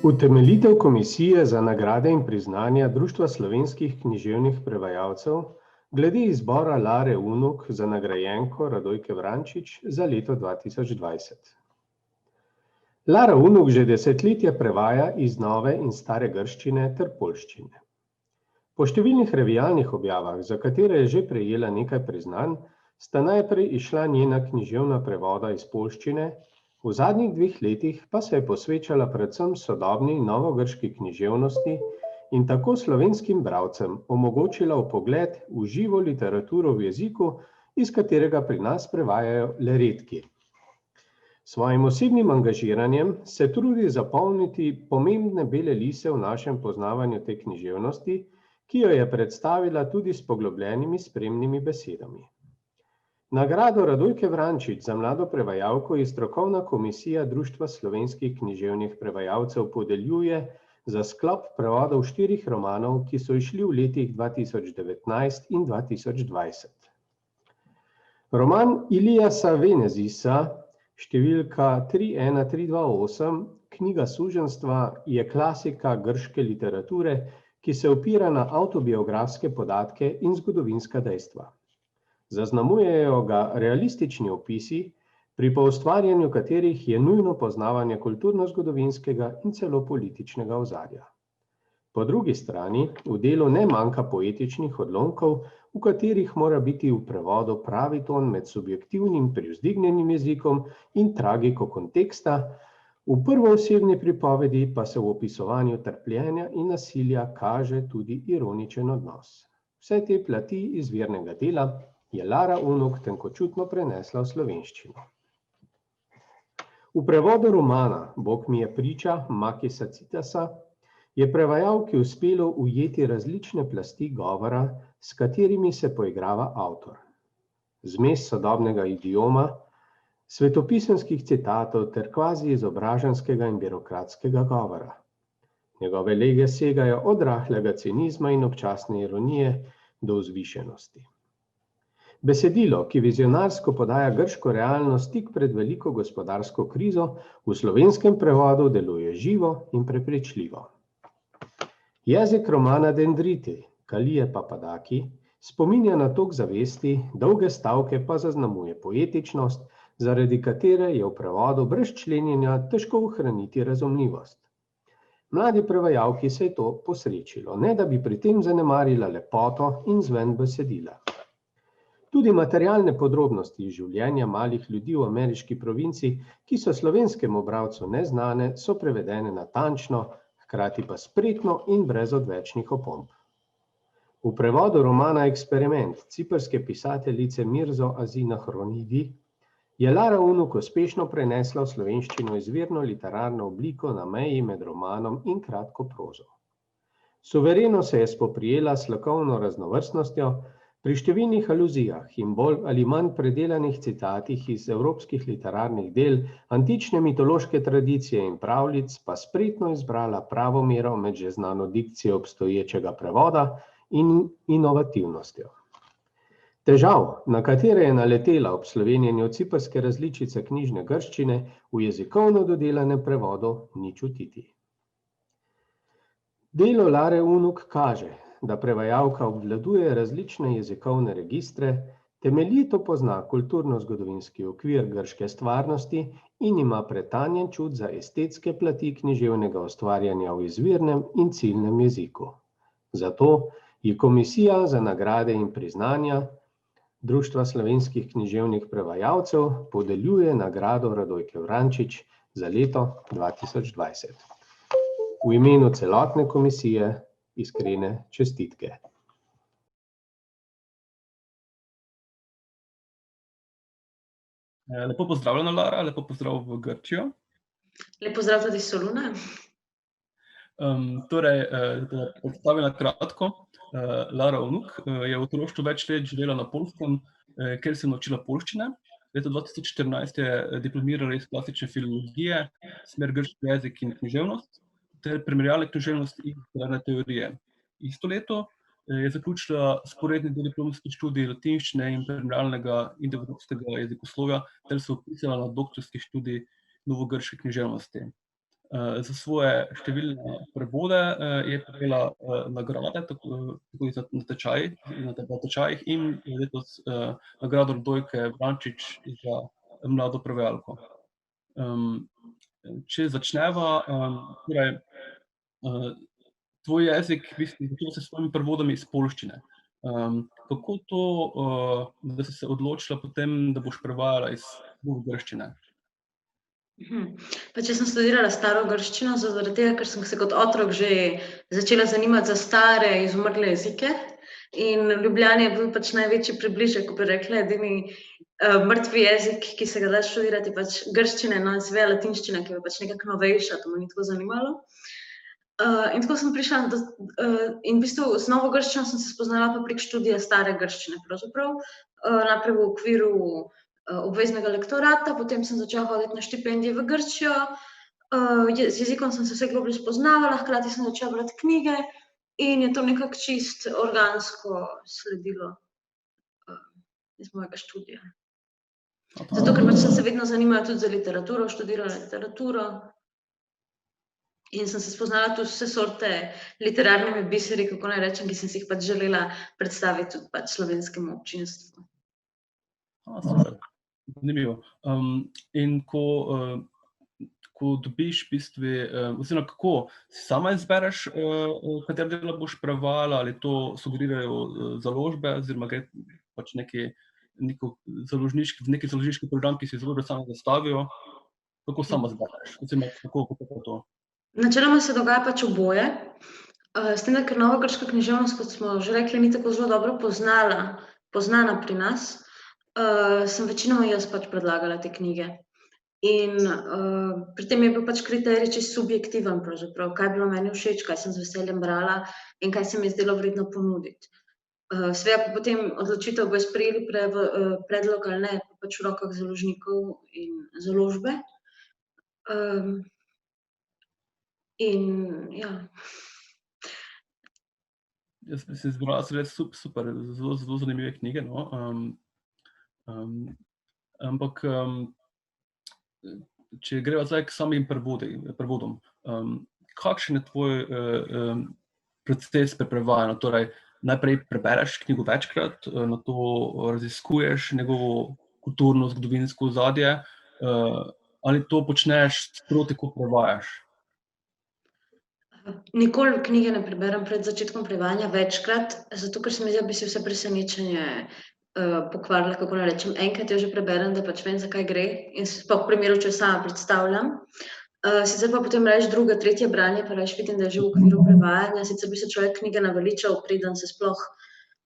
Utemeljitev Komisije za nagrade in priznanja Društva slovenskih književnih prevajalcev glede izbora Lare Unuk za nagrajenko Radojke Vrančič za leto 2020. Lara Unuk že desetletja prevaja iz nove in stare grščine ter poljščine. Po številnih revijalnih objavah, za katere je že prejela nekaj priznanj, sta najprej izšla njena književna prevoda iz poljščine, v zadnjih 2 letih pa se je posvečala predvsem sodobni novogrški književnosti in tako slovenskim bralcem omogočila vpogled v živo literaturo v jeziku, iz katerega pri nas prevajajo le redki. Svojim osebnim angažiranjem se trudi zapolniti pomembne bele lise v našem poznavanju te književnosti, ki jo je predstavila tudi s poglobljenimi spremnimi besedami. Nagrado Radojke Vrančič za mlado prevajalko je strokovna komisija Društva slovenskih književnih prevajalcev podeljuje za sklop prevodov 4 romanov, ki so izšli v letih 2019 in 2020. Roman Iliasa Venezisa, številka 31328, Knjiga suženjstva, je klasika grške literature, ki se opira na avtobiografske podatke in zgodovinska dejstva. Zaznamujejo ga realistični opisi, pri poustvarjanju katerih je nujno poznavanje kulturno-zgodovinskega in celo političnega ozadja. Po drugi strani v delu ne manjka poetičnih odlomkov, v katerih mora biti v prevodu pravi ton med subjektivnim privzdignjenim jezikom in tragiko konteksta, v prvoosebni pripovedi pa se v opisovanju trpljenja in nasilja kaže tudi ironičen odnos. Vse te plati izvirnega dela je Lara Unuk tenkočutno prenesla v slovenščino. V prevodu romana Bog mi je priča Makisa Citasa je prevajalki uspelo ujeti različne plasti govora, s katerimi se poigrava avtor. Zmes sodobnega idioma, svetopisemskih citatov ter kvazi izobraženskega in birokratskega govora. Njegove lege segajo od rahlega cinizma in občasne ironije do vzvišenosti. Besedilo, ki vizionarsko podaja grško realnost tik pred veliko gospodarsko krizo, v slovenskem prevodu deluje živo in prepričljivo. Jezik romana Dendriti, Kalije Papadaki, spominja na tok zavesti, dolge stavke pa zaznamuje poetičnost, zaradi katere je v prevodu brez členjenja težko ohraniti razumljivost. Mladi prevajalki se je to posrečilo, ne da bi pri tem zanemarila lepoto in zven besedila. Tudi materialne podrobnosti življenja malih ljudi v ameriški provinci, ki so slovenskemu bralcu neznane, so prevedene natančno, hkrati pa spretno in brez odvečnih opomb. V prevodu romana Eksperiment ciprske pisateljice Mirzo Azinahronidi je Lara Unuk uspešno prenesla v slovenščino izvirno literarno obliko na meji med romanom in kratko prozo. Suvereno se je spoprijela s slokovno raznovrstnostjo, pri številnih aluzijah in bolj ali manj predelanih citatih iz evropskih literarnih del, antične mitološke tradicije in pravljic pa spretno izbrala pravo mero med že znano dikcijo obstoječega prevoda in inovativnostjo. Težav, na katere je naletela ob slovenjenju ciprske različice knjižne grščine, v jezikovno dodelanem prevodu ni čutiti. Delo Lare Unuk kaže, da prevajalka obvladuje različne jezikovne registre, temeljito pozna kulturno-zgodovinski okvir grške stvarnosti in ima pretanjen čut za estetske plati književnega ustvarjanja v izvirnem in ciljnem jeziku. Zato ji Komisija za nagrade in priznanja Društva slovenskih književnih prevajalcev podeljuje nagrado Radojke Vrančič za leto 2020. V imenu celotne komisije iskrene čestitke. Lepo pozdravljena, Lara, lepo pozdrav v Grčijo. Lep pozdrav tudi Soluna. Da predstavim na kratko, Lara Unuk je v otroštvu več let živela na Poljskem, kjer se je naučila poljščine. Leta 2014 je diplomirala iz klasične filologije, smer grški jezik in književnost, ter primerjalne književnosti in literarne teorije. Isto leto je zaključila vzporedni diplomski študij latinščine in primerjalnega indoevropskega jezikoslovja ter se vpisala na doktorski študij novogrške književnosti. Za svoje številne prevode je prejela nagrade, tako na tečajih in letos nagrado Dojke Vrančič za mlado prevajalko. Če začneva, torej, tvoj jezik, v bistvu, začel se s svojimi prevodami iz poljščine. Kako to, da si se odločila potem, da boš prevajala iz grščine? Pač jaz sem študirala staro grščino, zaradi tega, ker sem se kot otrok že začela zanimati za stare, izumrle jezike. In v Ljubljani je bil pač največji približek, ko bi rekla, edini mrtvi jezik, ki se ga da študirati, je pač grščina, no in seveda latinščina, ki je pač nekako novejša, to me ni tako zanimalo. In tako sem prišla, in v bistvu z novo grščino sem se spoznala pa prek študija stare grščine pravzaprav, najprej v okviru obveznega lektorata, potem sem začela hoditi na štipendije v Grčijo, z jezikom sem se vse globlje spoznavala, hkrati sem začela brati knjige in je to nekako čist organsko sledilo iz mojega študija. Zato, ker pač sem se vedno zanimala tudi za literaturo, študirala literaturo in sem se spoznala tudi vse sorte literarnimi biseri, kako naj rečem, ki sem si jih pač želela predstaviti tudi pač slovenskemu občinstvu. Super. Zanimivo. In ko dobiš v bistvu, oziroma kako, si sama izbereš, katero delo boš prevajala, ali to sugerirajo založbe, oziroma gre pač neki založniški program, ki si založbe same zastavijo, kako sama izbereš, oziroma kako to? Načeloma se dogaja pač oboje, s tem, da ker nova grška književnost, kot smo že rekli, ni tako zelo dobro poznana pri nas, sem večinoma jaz pač predlagala te knjige. In pri tem je bil pač kriterij čisto subjektiven pravzaprav, kaj je bilo meni všeč, kaj sem z veseljem brala in kaj se mi je zdelo vredno ponuditi. Seveda pa potem odločitev, bojo sprejeli predlog ali ne, pač v rokah založnikov in založbe. In ja. Jaz bi si izbrala super, zelo zanimive knjige, no. Ampak, če greva zdaj k samim prevodom, kakšen je tvoj proces pri prevajanju? Torej, najprej prebereš knjigo večkrat, nato raziskuješ njegovo kulturno, zgodovinsko ozadje, ali to počneš sproti, ko prevajaš? Nikoli knjige ne preberem pred začetkom prevajanja večkrat, zato ker se mi zdi, da bi si vse presenečenje pokvarila, kako naj rečem. Enkrat jo že preberem, da pač vem, za kaj gre, in sploh v primeru, če jo sama predstavljam. Sicer pa potem rajš druga, tretje branje, pa rajš vidim, da je že v okviru prevajanja, sicer bi se človek knjige naveličal, preden se sploh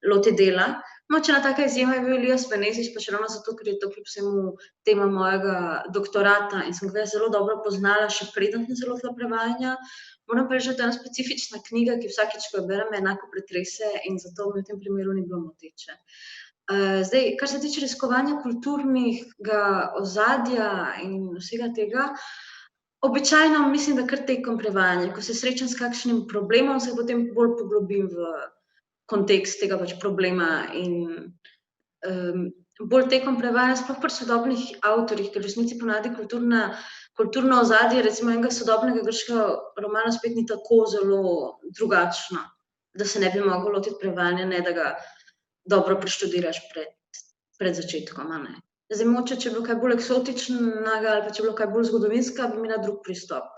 loti dela. Mogoče ena taka izjema je bil Elias Venezis, pač ravno zato, ker je to kljub vsemu tema mojega doktorata in sem ga zelo dobro poznala, še preden sem se lotila prevajanja. Moram pa reči, da je to ena specifična knjiga, ki vsakič, ko jo berem, me enako pretrese in zato mi v tem primeru ni bilo moteče. Zdaj, kar se tiče raziskovanja kulturnega ozadja in vsega tega, običajno mislim, da kar tekom prevajanja, ko se srečam s kakšnim problemom, se potem bolj poglobim v kontekst tega pač problema in bolj tekom prevajanja, sploh pri sodobnih avtorjih, ker v resnici ponavadi kulturno ozadje, recimo enega sodobnega grškega romana spet ni tako zelo drugačno, da se ne bi mogel lotiti prevajanja, ne da ga dobro preštudiraš pred začetkom, a ne. Zdaj, mogoče, če je bilo kaj bolj eksotičnega ali pa če je bilo kaj bolj zgodovinskega, bi imela drug pristop.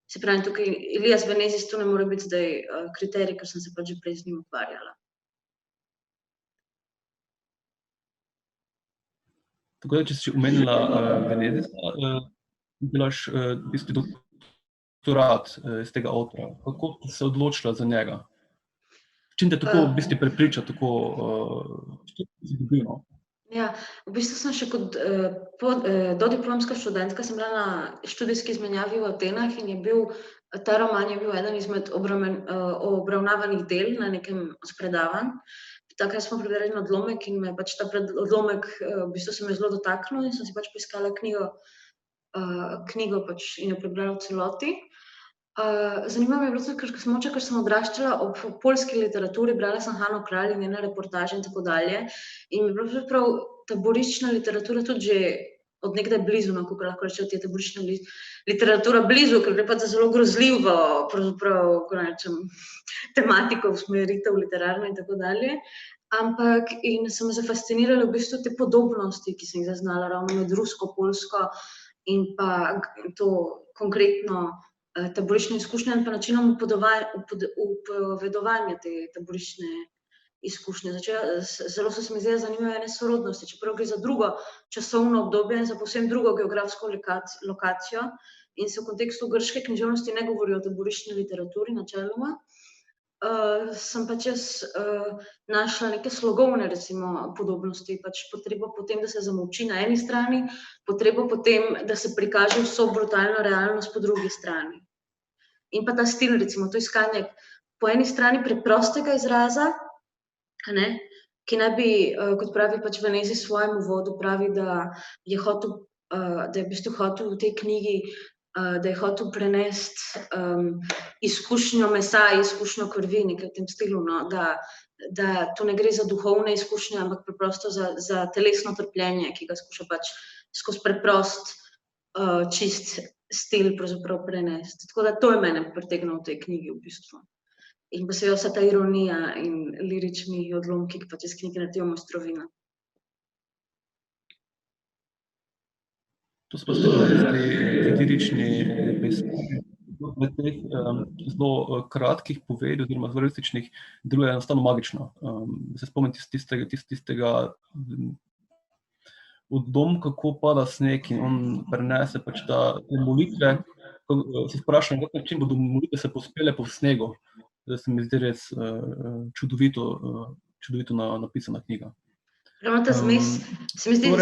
Se pravi, tukaj Elias Venezis tu ne more biti zdaj kriterij, ker sem se pač že prej z njim ukvarjala. Tako da, če si omenila Venezisa, delaš v bistvu doktorat iz tega avtorja. Kako si se odločila za njega? Čim te tako v bistvu prepriča, tako si dobil, no? Ja, v bistvu sem še kot dodiplomska študentka, sem bila na študijski izmenjavi v Atenah in ta roman je bil eden izmed obravnavanih del na nekem od predavanj. Takrat smo prebrali en odlomek in me pač ta odlomek, v bistvu se me zelo dotaknil in sem si pač poiskala knjigo pač in jo prebrala v celoti. Zanimivo mi je bilo tudi, ker sem odraščala ob poljski literaturi, brala sem Hano Kralj in njene reportaže in tako dalje. In mi je bila pravzaprav taboriščna literatura tudi že od nekdaj blizu, no, kako lahko rečejo, te taboriščna literatura blizu, ker gre pa za zelo grozljivo, pravzaprav, kako rečem, tematiko, usmeritev literarno in tako dalje. Ampak in so me zafascinirale v bistvu te podobnosti, ki sem jih zaznala ravno med rusko, poljsko in pa to konkretno taborišne izkušnje in pa načinom upovedovanja te taborišne izkušnje. Zelo so se mi zdaj zanimive ene sorodnosti, čeprav gre za drugo časovno obdobje in za povsem drugo geografsko lokacijo in se v kontekstu grške književnosti ne govori o taboriščni literaturi načeloma. Sem pač jaz našla neke slogovne, recimo, podobnosti, pač potrebo potem, da se zamolči na eni strani, potrebo potem, da se prikaže vso brutalno realnost po drugi strani. In pa ta stil, recimo, to iskanje po eni strani preprostega izraza, ki naj bi, kot pravi pač Venezi v svojem uvodu, pravi, da je v bistvu hotel v tej knjigi da je hotel prenesti izkušnjo mesa, izkušnjo krvi, nekaj v tem stilu, no, da to ne gre za duhovne izkušnje, ampak preprosto za telesno trpljenje, ki ga skuša pač skozi preprost, čist stil pravzaprav prenesti. Tako da to je mene pritegnilo v tej knjigi v bistvu. In pa seveda vsa ta ironija in lirični odlomki, ki pač iz knjige naredijo mojstrovino. To so pa ti lirični pesmi. V teh zelo kratkih povedih oziroma zelo realističnih deluje enostavno magično. Se spomnim tistega v dom, kako pada sneg in on prenese pač te molitve. Se vprašam, na kak način bodo molitve se povzpele po snegu. Da se mi zdi res čudovito napisana knjiga. Ravno ta zmes, se mi zdi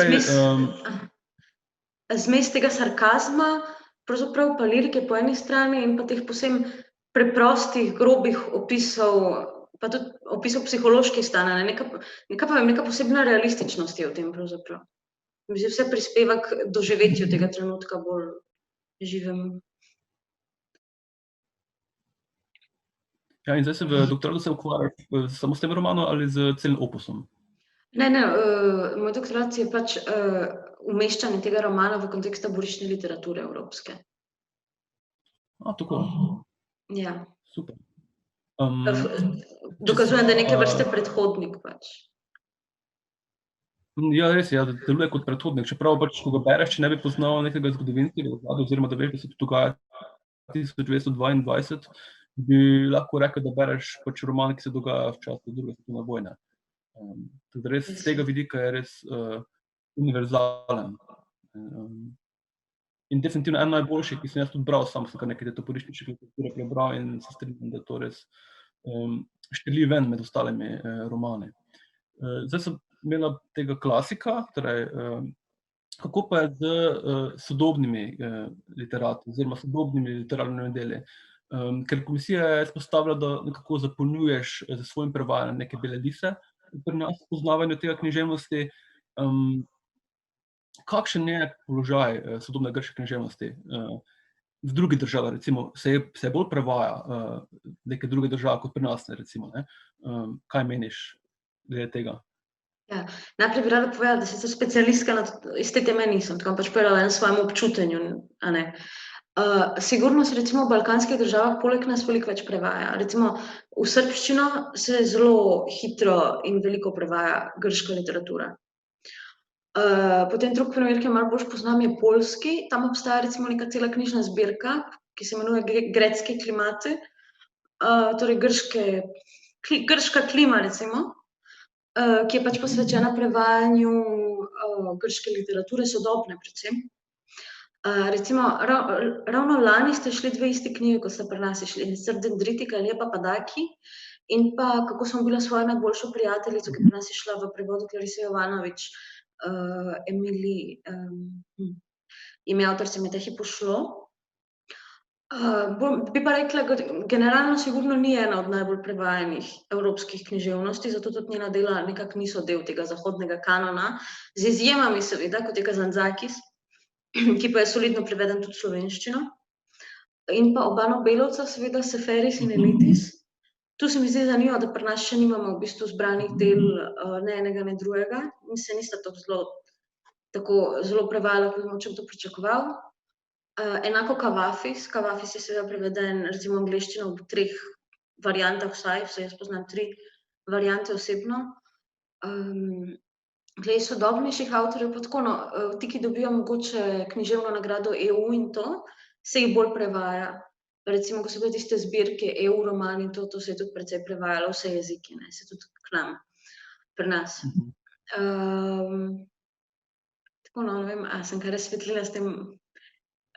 zmes tega sarkazma, pravzaprav pa lirike po eni strani in pa teh povsem preprostih, grobih opisov, pa tudi opisov psiholoških stanj, neka posebna realističnost je v tem pravzaprav. Vse prispeva k doživetju tega trenutka bolj živemu. Ja, in zdaj se v doktoratu se ukvarjaš samo s tem romanom ali z celim opusom? Ne, moj doktorat je pač umeščanje tega romana v kontekst taboriščne literature evropske. Tako. Ja. Super. Dokazujem, da je neke vrste predhodnik pač. Ja, res je, da deluje kot predhodnik, čeprav pač, ko ga bereš, če ne bi poznal nekega zgodovinskega ozadja, oziroma da veš, da se dogaja 1922, bi lahko rekel, da bereš pač roman, ki se dogaja v času druge svetovne vojne. Tudi res z tega vidika je res univerzalen. In definitivno en najboljših, ki sem jaz tudi bral, sam sem kar nekaj te taboriščne literature prebral in se strinjam, da je to res štrli ven med ostalimi romani. Zdaj sem imela tega klasika, torej, kako pa je z sodobnimi literati oziroma sodobnimi literarnimi deli? Ker komisija je izpostavila, da nekako zapolnjuješ z svojim prevajanjem neke bele lise pri nas v poznavanju tega književnosti. Kakšen je položaj sodobne grške književnosti v drugih državah, recimo, se bolj prevaja neke druge države kot pri nas, recimo, ne? Kaj meniš glede tega? Ja, najprej bi rada povedala, da sicer specialistka iz te teme nisem, tako pač povedala en svojem občutenju, a ne. Sigurno se recimo v balkanskih državah poleg nas veliko več prevaja. Recimo v srbščino se zelo hitro in veliko prevaja grška literatura. Potem drug primer, ki jo malo bolj poznam, je poljski. Tam obstaja recimo neka cela knjižna zbirka, ki se imenuje Grecke klimate, torej grška klima recimo, ki je pač posvečena prevajanju grške literature, sodobne predvsem. Recimo, ravno lani ste šli dve isti knjigi, ko ste pri nas išli, Dendritika in Papadaki, in pa Kako sem ubila svojo najboljšo prijateljico, ki pri nas je šla v prevodu Clarise Jovanović, Emily, ime avtorice mi je tehi pošlo. Bi pa rekla, generalno sigurno ni ena od najbolj prevajanih evropskih književnosti, zato tudi njena dela nekako niso del tega zahodnega kanona, z izjemami seveda, kot je Kazantzakis, ki pa je solidno preveden tudi v slovenščino. In pa oba Nobelovca, seveda Seferis in Elitis. Tu se mi zdi zanimivo, da pri nas še nimamo v bistvu zbranih del ne enega, ne drugega in se nista tako zelo tako zelo prevajala, kot bi mogoče kdo pričakoval. Enako Kavafis. Kavafis je seveda preveden recimo v angleščino v 3 variantah vsaj jaz poznam 3 variante osebno. Glede sodobnejših avtorjev pa tako, no, ti, ki dobijo mogoče književno nagrado EU in to, se jih bolj prevaja. Recimo, ko so bile tiste zbirke EU roman in to se je tudi precej prevajalo vse jezike, ne, se tudi k nam, pri nas. Tako, no, ne vem, a sem kaj razsvetlila s tem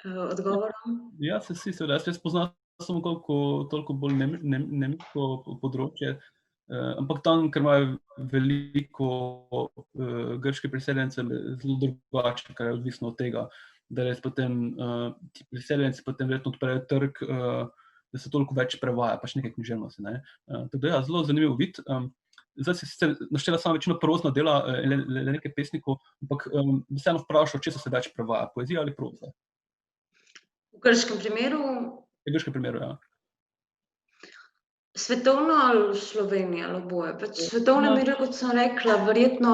odgovorom? Ja, se si, seveda, jaz poznam samo toliko bolj nemško področje, ampak tam, ker imajo veliko grške priseljence, zelo drugače, kar je odvisno od tega, da res potem ti priseljenci potem verjetno odprejo trg, da se toliko več prevaja, pač nekaj književnosti, ne. Tako da ja, zelo zanimiv vid. Zdaj si sicer naštela samo večino prozna dela, le nekaj pesnikov, ampak bi vseeno vprašal, česa se več prevaja, poezija ali proza? V grškem primeru? V grškem primeru, ja. Svetovno ali v Sloveniji ali oboje? Pač svetovne mere, kot sem rekla, verjetno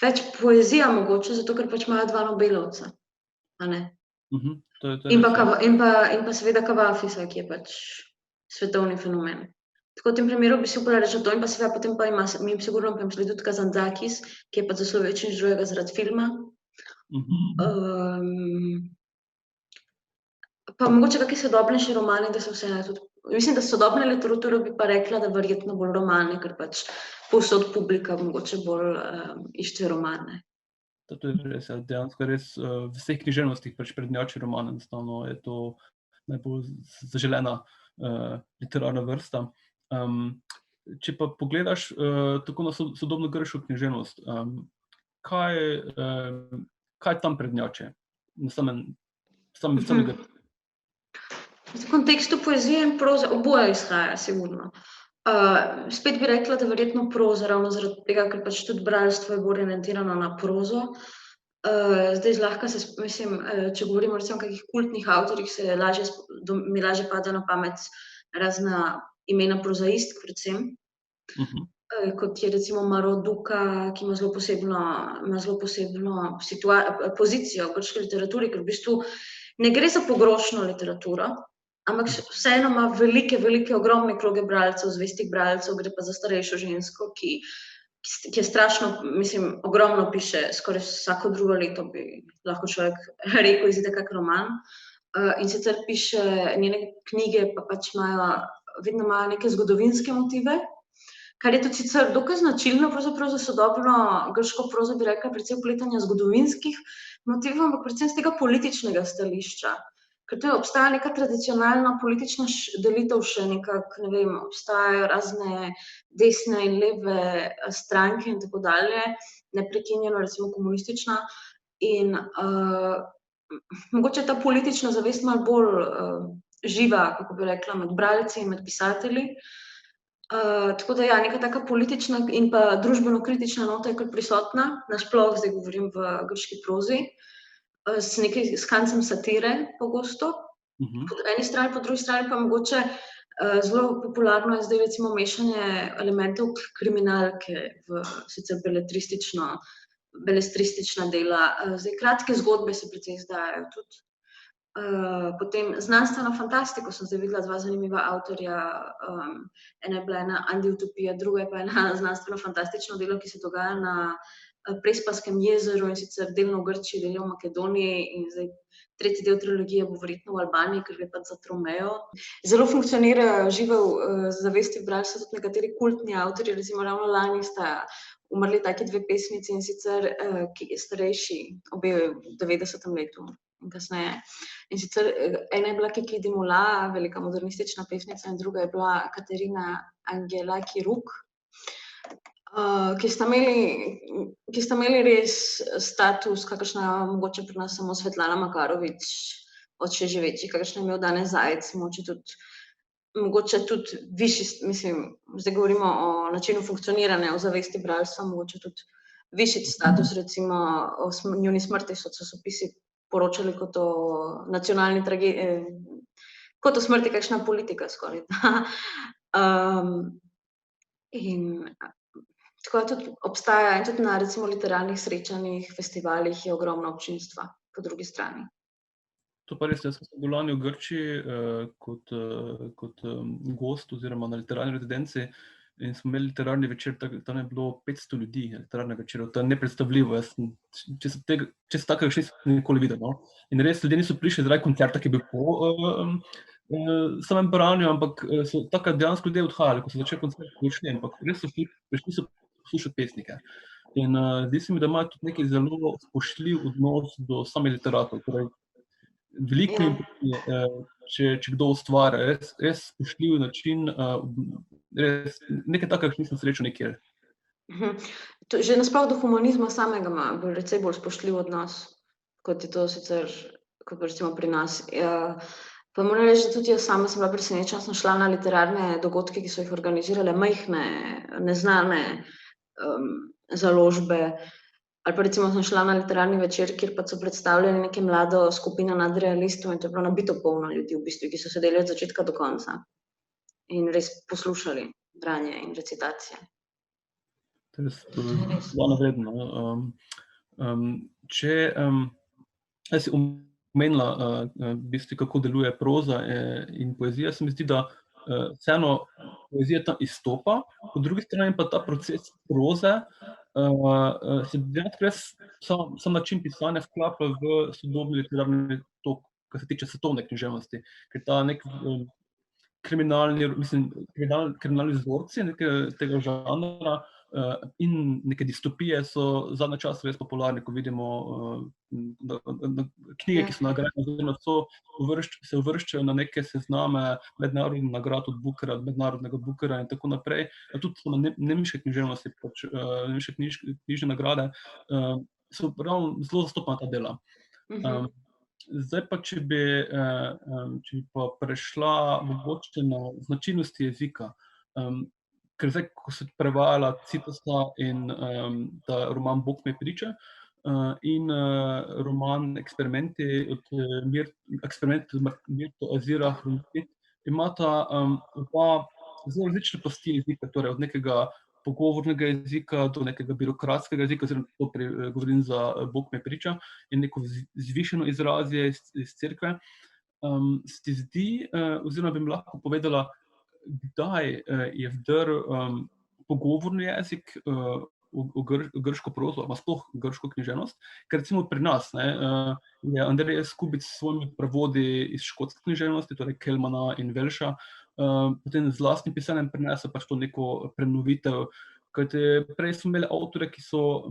več poezija mogoče, zato ker pač imajo 2 Nobelovca, a ne? In pa seveda Kavafisa, ki je pač svetovni fenomen. Tako v tem primeru bi si upala reči to, in pa seveda potem pa mi sigurno pa sledi tudi Kazantzakis, ki je pa zaslovel nič drugega zaradi filma. Pa mogoče kakšni sodobnejši romani, da so vseeno tudi, mislim, da sodobne literature bi pa rekla, da verjetno bolj romani, ker pač povsod publika mogoče bolj išče romane. To je res, dejansko res v vseh književnostih pač prednjači roman, enostavno je to najbolj zaželena literarna vrsta. Če pa pogledaš tako na sodobno grško književnost, kaj tam prednjači? V kontekstu poezije in proze oboje izhaja, sigurno. Spet bi rekla, da verjetno proza, ravno zaradi tega, ker pač tudi bralstvo je bolj orientirano na prozo. Zdaj zlahka mislim, če govorimo recimo o kakih kultnih avtorjih, mi lažje padejo na pamet razna imena prozaistk predvsem, kot je recimo Maro Duka, ki ima zelo posebno pozicijo v grški literaturi, ker v bistvu ne gre za pogrošno literaturo, ampak vseeno ima velike, ogromne kroge bralcev, zvestih bralcev, gre pa za starejšo žensko, ki je strašno, mislim, ogromno piše, skoraj vsako drugo leto bi lahko človek rekel, izide kak roman. In sicer piše, njene knjige pa pač vedno imajo neke zgodovinske motive, kar je tudi sicer dokaj značilno pravzaprav za sodobno grško prozo, bi rekla, precej vpletanja zgodovinskih motivov, ampak predvsem z tega političnega stališča. Ker tu obstaja neka tradicionalna politična delitev še nekako, ne vem, obstajajo razne desne in leve stranke in tako dalje, neprekinjeno recimo komunistična, in mogoče ta politična zavest malo bolj živa, kako bi rekla, med bralci in med pisatelji. Tako da ja, neka taka politična in pa družbeno-kritična nota je kar prisotna, nasploh zdaj govorim v grški prozi, s kancem satire pogosto, po eni strani, po drugi strani pa mogoče zelo popularno je zdaj recimo mešanje elementov kriminalke v sicer beletristična dela. Zdaj kratke zgodbe se precej izdajajo tudi. Potem znanstveno fantastiko sem zdaj videla 2 zanimiva avtorja, ena je bila ena antiutopija, druga je pa ena znanstveno-fantastično delo, ki se dogaja na Prespanskem jezeru, in sicer delno v Grčiji, delno v Makedoniji, in zdaj 3. del trilogije bo verjetno v Albaniji, ker gre pač za Tromejo. Zelo funkcionirajo žive v zavesti bralcev tudi nekateri kultni avtorji, recimo ravno lani sta umrli taki 2 pesnici, in sicer starejši, obe v 90. letu in kasneje. In sicer ena je bila Kiki Dimula, velika modernistična pesnica, in druga je bila Katerina Angelaki Ruk, ki sta imeli res status, kakršna mogoče pri nas samo Svetlana Makarovič od še živečih, kakršna je imel Danez Zajec, mogoče tudi višji, mislim, zdaj govorimo o načinu funkcioniranja v zavesti bralstva, mogoče tudi višji status, recimo o njuni smrti so časopisi poročali kot o nacionalni tragediji, kot o smrti kakšna politika skoraj. In Tako da tudi obstaja in tudi na recimo literarnih srečanjih, festivalih je ogromno občinstva po drugi strani. To pa res, jaz sem bil lani v Grčiji kot gost oziroma na literarni rezidenci in smo imeli literarni večer, tam je bilo 500 ljudi literarnega večera, to je nepredstavljivo, če se takega še nisem nikoli videl, no. In res ljudje niso prišli zaradi koncerta, ki je bil po samem branju, ampak so takrat dejansko ljudje odhajali, ko so začeli koncert, prišli, ampak res prišli so poslušati pesnike. In zdi se mi, da imajo tudi neki zelo spoštljiv odnos do samih literatov, torej veliko jim če kdo ustvarja, res spoštljiv način, res nekaj takega nisem srečal nikjer. Že nasploh do humanizma samega ima precej bolj spoštljiv odnos, kot je to sicer, kot recimo pri nas. Pa moram reči, da tudi jaz sama sem bila presenečena, sem šla na literarne dogodke, ki so jih organizirale majhne, neznane založbe, ali pa recimo sem šla na literarni večer, kjer pa so predstavljali neke mlado skupino nadrealistov in to je bilo nabito polno ljudi v bistvu, ki so sedeli od začetka do konca in res poslušali branje in recitacije. To je zelo vredno. Jaz si omenila, v bistvu, kako deluje proza in poezija, se mi zdi, da vseeno poezija tam izstopa, po drugi strani pa ta proces proze se dejansko res sam način pisanja vklapa v sodobni literarni tok, kar se tiče svetovne književnosti, ker ta nek kriminalni vzorci tega žanra in neke distopije so zadnje čase res popularni, ko vidimo knjige, ki so nagrajene, oziroma se uvrščajo na neke sezname mednarodnih nagrad od Bookera, mednarodnega Bookera in tako naprej. Tudi so na nemške književnosti, nemške knjižne nagrade, so ravno zelo zastopana ta dela. Zdaj pa, če bi pa prešla mogoče na značilnosti jezika, ker zdaj, ko se prevajala Citasa in ta roman Bog me priča in roman Eksperimenti od Mirto Azira Hruntit, imata oba zelo različne plasti jezika, torej od nekega pogovornega jezika do nekega birokratskega jezika, oziroma govorim za Bog me priča, in neko zvišeno izrazje iz cerkve. Se ti zdi, oziroma bi mi lahko povedala, kdaj je vdrl pogovorni jezik v grško prozo, ali sploh grško književnost, ker recimo pri nas je Andrej Skubic s svojimi prevodi iz škotske književnosti, torej Kelmana in Velša, potem z lastnim pisanjem prinesel pač to neko prenovitev, kajti prej smo imeli avtore, ki so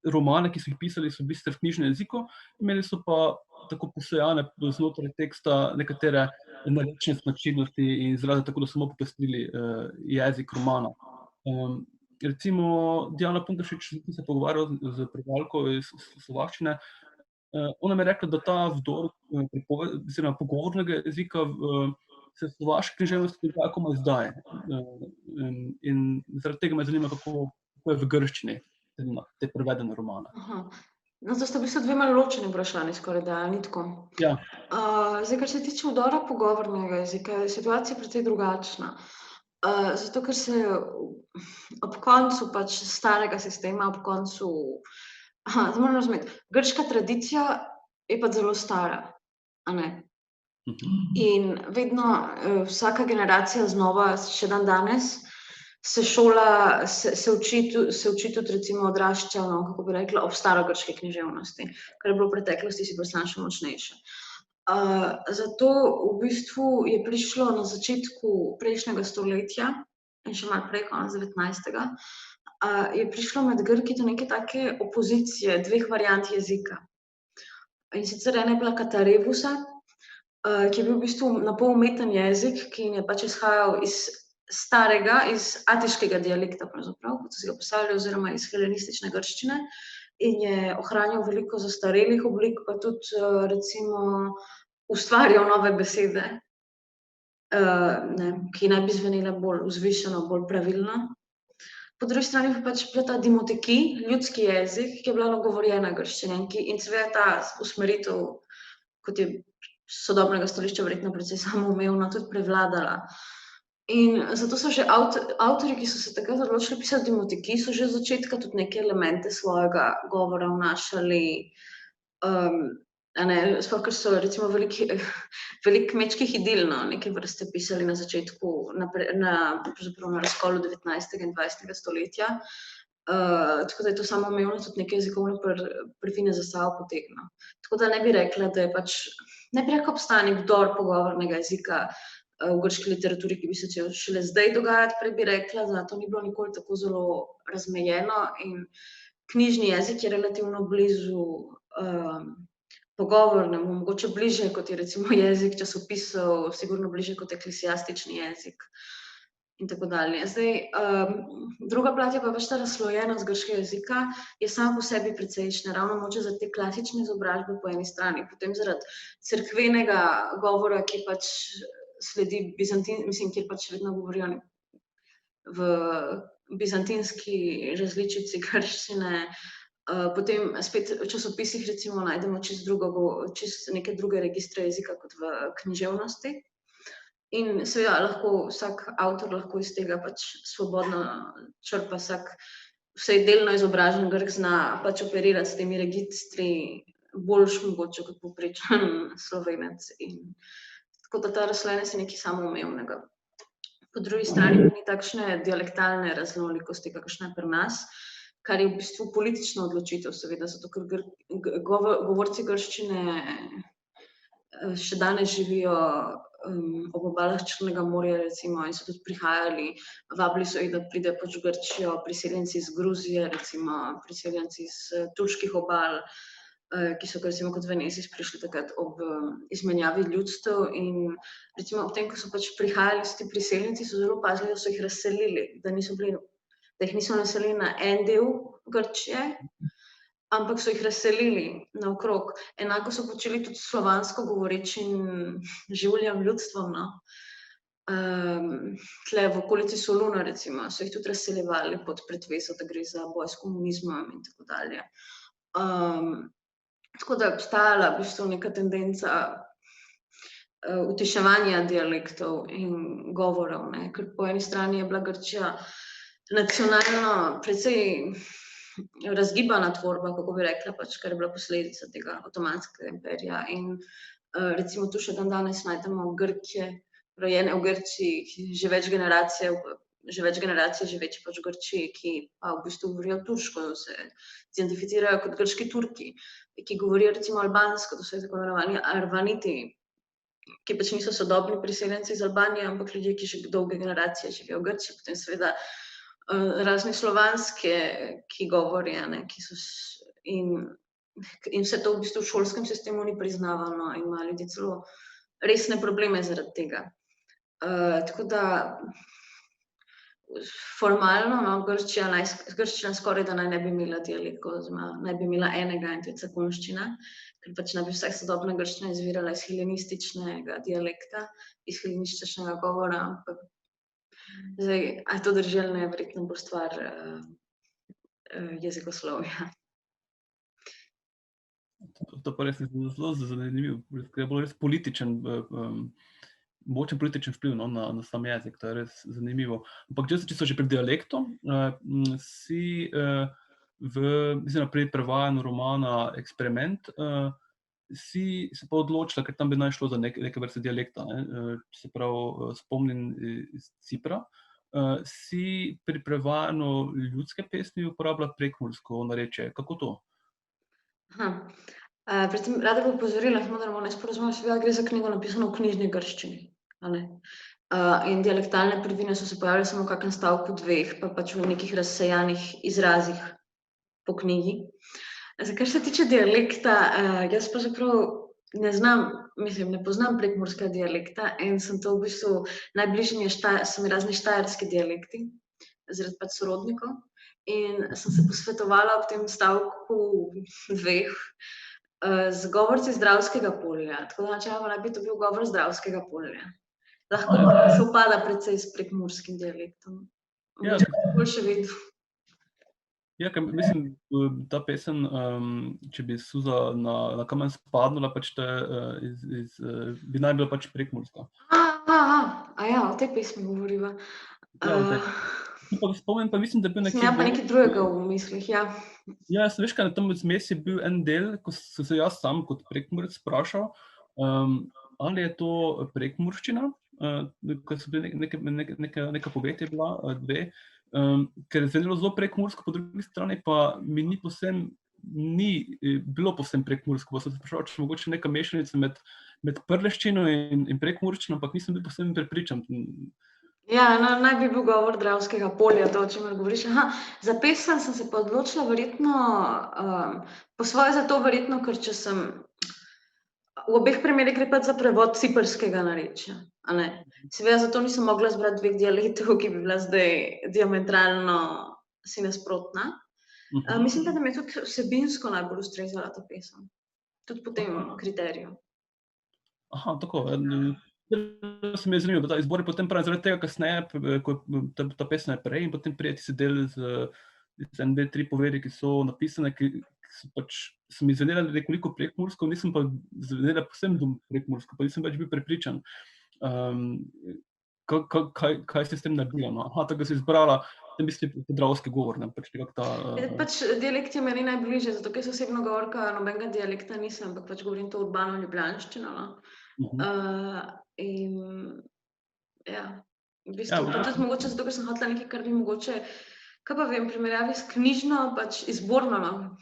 romane, ki so jih pisali, so bili v knjižnem jeziku, imeli so pa tako posejane znotraj teksta nekatere narečne značilnosti in izraze, tako da samo popestrili jezik romana. Recimo Diana Pungašič, ki se je pogovarjal z prevajalko iz slovaščine, ona mi je rekla, da ta vdor oziroma pogovornega jezika se v slovaški književnosti dogaja komaj zdaj. In zaradi tega me zanima, kako je v grščini te prevedene romane. No, to sta v bistvu dve malo ločeni vprašanji, skoraj da, ni tako. Ja. Zdaj, kar se tiče vdora pogovornega jezika, je situacija precej drugačna. Zato, ker se ob koncu pač starega sistema, ob koncu, moram razumeti, grška tradicija je pa zelo stara, a ne? In vedno, vsaka generacija znova, še dan danes, se šola, se uči tudi recimo odrašča, kako bi rekla, ob starogrški književnosti, kar je bilo v preteklosti si predstavljam še močnejše. Zato v bistvu je prišlo na začetku prejšnjega stoletja in še malo prej, konec 19. Je prišlo med Grki do neke take opozicije dveh variant jezika. In sicer ena je bila katarebusa, ki je bil v bistvu napol umeten jezik, ki je pač izhajal iz starega, iz atiškega dialekta pravzaprav, kot so si ga postavili, oziroma iz helenistične grščine, in je ohranjal veliko zastarelih oblik, pa tudi recimo ustvarjal nove besede, ki naj bi zvenele bolj vzvišeno, bolj pravilno. Po drugi strani pa pač bila ta dimoteki, ljudski jezik, ki je bila govorjena grščina in seveda ta usmeritev, kot je sodobnega stališča verjetno precej samoumevno tudi prevladala. In zato so že avtorji, ki so se takrat odločili pisati Dimoteki, so že od začetka tudi neke elemente svojega govora vnašali, sploh, ker so recimo veliko kmečkih idil, neke vrste pisali na začetku, pravzaprav na razkolu 19. in 20. stoletja. Tako da je to samoumevno tudi neke jezikovne prvine za sabo potegnilo. Tako da ne bi rekla, da je ne bi rekla, obstaja nek vdor pogovornega jezika v grški literaturi, ki bi se šele zdaj dogajati, prej bi rekla, da to ni bilo nikoli tako zelo razmejeno in knjižni jezik je relativno blizu pogovornemu, mogoče bližje, kot je recimo jezik časopisov, sigurno bližje kot eklesiastični jezik in tako dalje. Zdaj, druga plat je pa ta razslojenost grškega jezika, je sama po sebi precejšnja, ravno mogoče zaradi te klasične izobrazbe po eni strani, potem zaradi cerkvenega govora, ki sledi kjer še vedno govorijo v bizantinski različici grščine, potem spet v časopisih recimo najdemo čisto neke druge registre jezika kot v književnosti. In seveda vsak avtor lahko iz tega svobodno črpa, vsaj delno izobražen Grk zna operirati s temi registri boljš mogoče kot povprečen Slovenec. Tako da ta razslojenost je nekaj samoumevnega. Po drugi strani pa ni takšne dialektalne raznolikosti, kakšna je pri nas, kar je v bistvu politična odločitev, seveda, zato ker govorci grščine še danes živijo ob obalah Črnega morja, recimo, in so tudi prihajali, vabili so jih, da pridejo v Grčijo, priseljenci iz Gruzije, recimo, priseljenci iz turških obal, ki so recimo kot Venezis prišli takrat ob izmenjavi ljudstev in recimo ob tem, ko so prihajali ti priseljenci, so zelo pazili, da so jih razselili, da jih niso naselili na en del Grčije, ampak so jih razselili naokrog. Enako so počeli tudi s slovansko govorečim življem ljudstvom, tle v okolici Soluna, recimo, so jih tudi razseljevali pod pretvezo, da gre za boj s komunizmom in tako dalje. Tako da je obstajala v bistvu neka tendenca utiševanja dialektov in govorov, ker po eni strani je bila Grčija nacionalno precej razgibana tvorba, kako bi rekla, kar je bila posledica tega Otomanskega imperija. In recimo tu še danes najdemo Grke, rojene v Grčiji, že več generacij živeči v Grčiji, ki pa v bistvu govorijo turško, se identificirajo kot grški Turki, ki govorijo recimo albansko, to so tako imenovani Arvaniti, ki niso sodobni priseljenci iz Albanije, ampak ljudje, ki že dolge generacije živijo v Grčiji, potem seveda razni slovanske, ki govorijo, in vse to v bistvu v šolskem sistemu ni priznavano in imajo ljudje celo resne probleme zaradi tega. Tako da formalno grščina skoraj da ne bi imela dialektov, oziroma ne bi imela enega, in to je zakonščina, ker ne bi vsaj sodobna grščina izvirala iz helenističnega dialekta, iz helenističnega govora, ampak zdaj, a je to drži ali ne, je verjetno bolj stvar jezikoslovja. To pa res je zelo zanimivo, ker je bolj res političen, močen političen vpliv na sam jezik, to je res zanimivo. Ampak če so že pri dialektu, si pri prevajanju romana Eksperiment, si se pa odločila, ker tam bi naj šlo za neke vrste dialekta, če se prav spomnim iz Cipra, si pri prevajanju ljudske pesmi uporabila prekmursko narečje. Kako to? Predtem rada bi opozorila, da bomo nesporazumeli, seveda gre za knjigo napisano v knjižni grščini. In dialektalne prvine so se pojavile samo v kakem stavku, dveh, pa v nekih razsejanih izrazih po knjigi. Kar se tiče dialekta, jaz pravzaprav ne poznam prekmurskega dialekta in sem to v bistvu najbližje so mi razni štajerski dialekti, zaradi sorodnikov. In sem se posvetovala ob tem stavku dveh z govorci Zdravskega polja, tako da načeloma naj bi to bil govor Zdravskega polja. Lahko se upada precej s prekmurskim dialektom. Mogoče bi bolj še videl. Ja, ker mislim, ta pesem, če bi Suza na kamen spadnula, bi naj bila prekmurska. o tej pesmi govoriva. Spomnim pa, mislim, da je bil Sem pa nekaj drugega v mislih, ja. Ja, jaz veš, kaj na tem zmes je bil en del, ko sem se jaz sam kot Prekmurec vprašal, ali je to prekmurščina, ko so bili neka poved je bila, dve, ker je zvenelo zelo prekmursko, po drugi strani pa mi ni bilo povsem prekmursko, pa sem se vprašal, če mogoče neka mešanica med prleščino in prekmurščino, ampak nisem bil povsem prepričan. Ja, naj bi bil govor Dravskega polja, to, o čemer govoriš. Za pesem sem se pa odločila verjetno, po svoje zato verjetno, ker če sem, v obeh primerih gre pač za prevod ciprskega narečja, a ne. Seveda zato nisem mogla zbrati dveh dialektov, ki bi bila zdaj diametralno si nasprotna. Mislim pa, da mi je tudi vsebinsko najbolj ustrezala ta pesem, tudi po tem kriteriju. Tako, se mi je zanimivo, da ta izbor je potem pravi zaradi tega kasneje, ko ta pesem je prej in potem prije ti se del z 1, 2, 3 povedi, ki so napisane, ki so pač, so mi zvenela nekoliko prekmursko, nisem pa zvenela povsem prekmursko, pa nisem več bil prepričan. Kaj si s tem naredila, no? Tako si izbrala, v bistvu podravski govor, ne, pač nekako ta... Pač dialekt je meni najbližje, zato ker osebno govorka nobenega dialekta nisem, ampak pač govorim to urbano ljubljanščino, no. In ja, v bistvu pa tudi mogoče zato, ker sem hotela nekaj, kar bi mogoče, kaj pa vem, primerjavi s knjižno, pač izborno, no,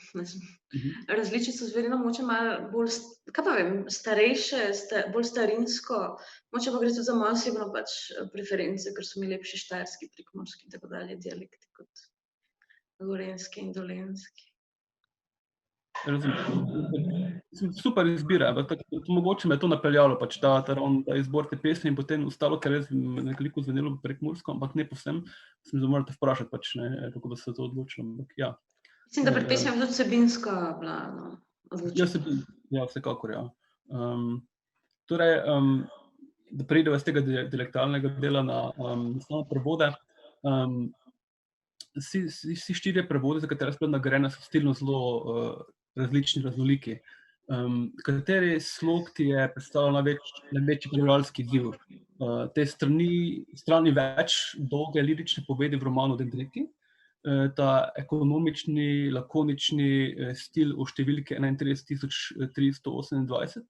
različico zvedeno, mogoče malo bolj, kaj pa vem, starejše, bolj starinsko, mogoče pa gre tudi za mojo osebno pač preference, ker so mi lepši štajerski, prekmurski in tako dalje dialekti kot gorenjski in dolenjski. Super izbira, mogoče me je to napeljalo, pač ta izbor te pesmi in potem ostalo, ker je nekoliko zvenelo prekmursko, ampak ne povsem, sem se morala te vprašati, pač, ne, kako da se to odločilo, ampak ja. Mislim, da pri pesmi je tudi vsebinsko bila, no, odločitev. Ja, vsekakor, ja. Torej, da preideva iz tega dialektalnega dela na same prevode, vsi štirje prevodi, za katere so bile nagrajene, so stilno zelo različni, raznoliki. Kateri slog ti je predstavljal največji prevajalski izziv? Te strani več dolge lirične povedi v romanu Dendreki, ta ekonomični, lakonični stil v številki 31.328,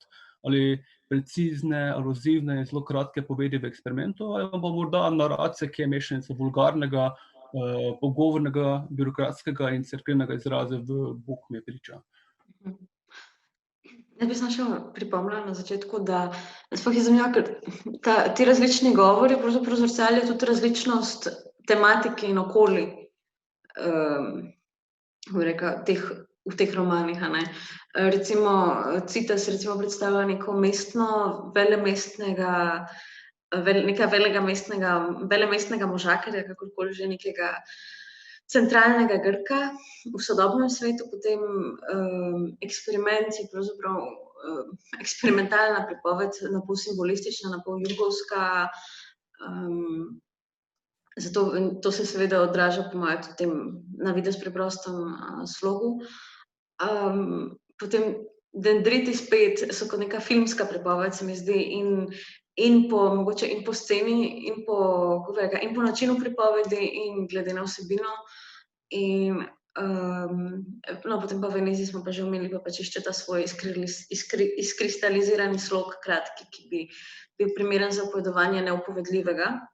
ali precizne, aluzivne in zelo kratke povedi v eksperimentu, ali pa morda naracija, ki je mešanica vulgarnega, pogovornega, birokratskega in cerkvenega izraza v Bog mi je priča. Jaz bi samo še pripomnila na začetku, da sploh je zanimivo, ker ti različni govori pravzaprav zrcalijo tudi različnost tematike in okolij, v teh romanih, a ne. Recimo Citas predstavlja neko mestno, velemestnega možakarja, kakorkoli že, nekega centralnega Grka v sodobnem svetu, potem eksperiment je pravzaprav eksperimentalna pripoved, napol simbolistična, napol jugovska, zato to se seveda odraža po moje tudi v tem na videz preprostem slogu. Potem Dendriti spet so kot neka filmska pripoved, se mi zdi, in po sceni, in po načinu pripovedi in glede na vsebino. In potem pa v Veneziji smo pa že omenili, pa pač išče ta svoj izkristalizirani slog, kratki, ki bi bil primeren za opovedovanje neopovedljivega.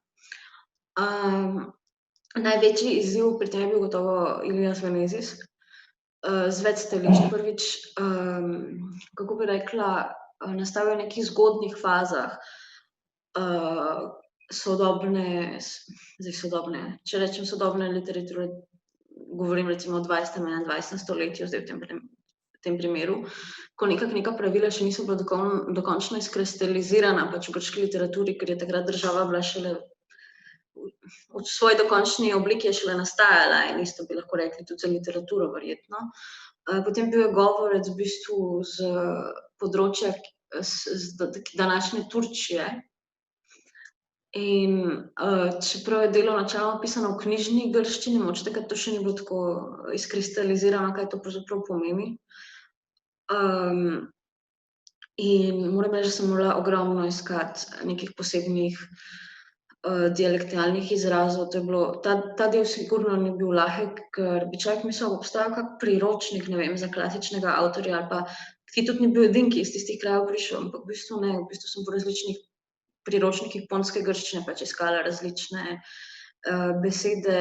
Največji izziv pri tem je bil gotovo Ilias Venezis, z več stališč. Prvič, kako bi rekla, nastal je v nekih zgodnjih fazah sodobne, če rečem sodobne literature, govorim recimo o 20. in 21. stoletju, zdaj v tem primeru, ko nekako neka pravila še niso bila dokončno izkristalizirana pač v grški literaturi, ker je takrat država bila šele v svoji dokončni obliki je šele nastajala in isto bi lahko rekli tudi za literaturo verjetno. Potem bil je govorec v bistvu z področja današnje Turčije. In čeprav je delo načeloma pisano v knjižni grščini, mogoče takrat to še ni bilo tako izkristalizirano, kaj to pravzaprav pomeni. In moram reči, da sem morala ogromno iskati nekih posebnih dialektalnih izrazov. To je bilo, ta del sigurno ni bil lahek, ker bi človek mislil, da obstajal kak priročnik, ne vem, za klasičnega avtorja ali pa ki tudi ni bil edin, ki iz tistih krajev prišel, ampak v bistvu ne, v bistvu sem po različnih priročnikih ponske grščine pač iskala različne besede,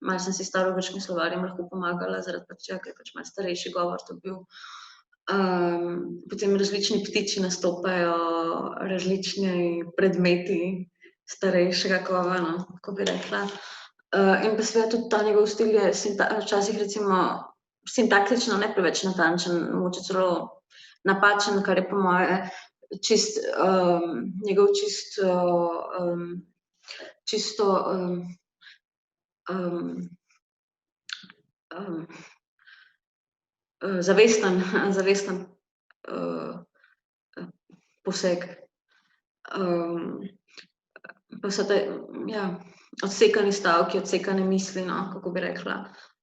malo sem si starogrškim slovarjem lahko pomagala, zaradi pač, ker je pač malo starejši govor to bil. Potem različni ptiči nastopajo, različni predmeti starejšega kova, no, kako bi rekla. In pa seveda tudi ta njegov stil je včasih recimo sintaktično ne preveč natančen, mogoče celo napačen, kar je po moje njegov čisto zavesten poseg. Pa so te, odsekani stavki, odsekane misli, no, kako bi rekla,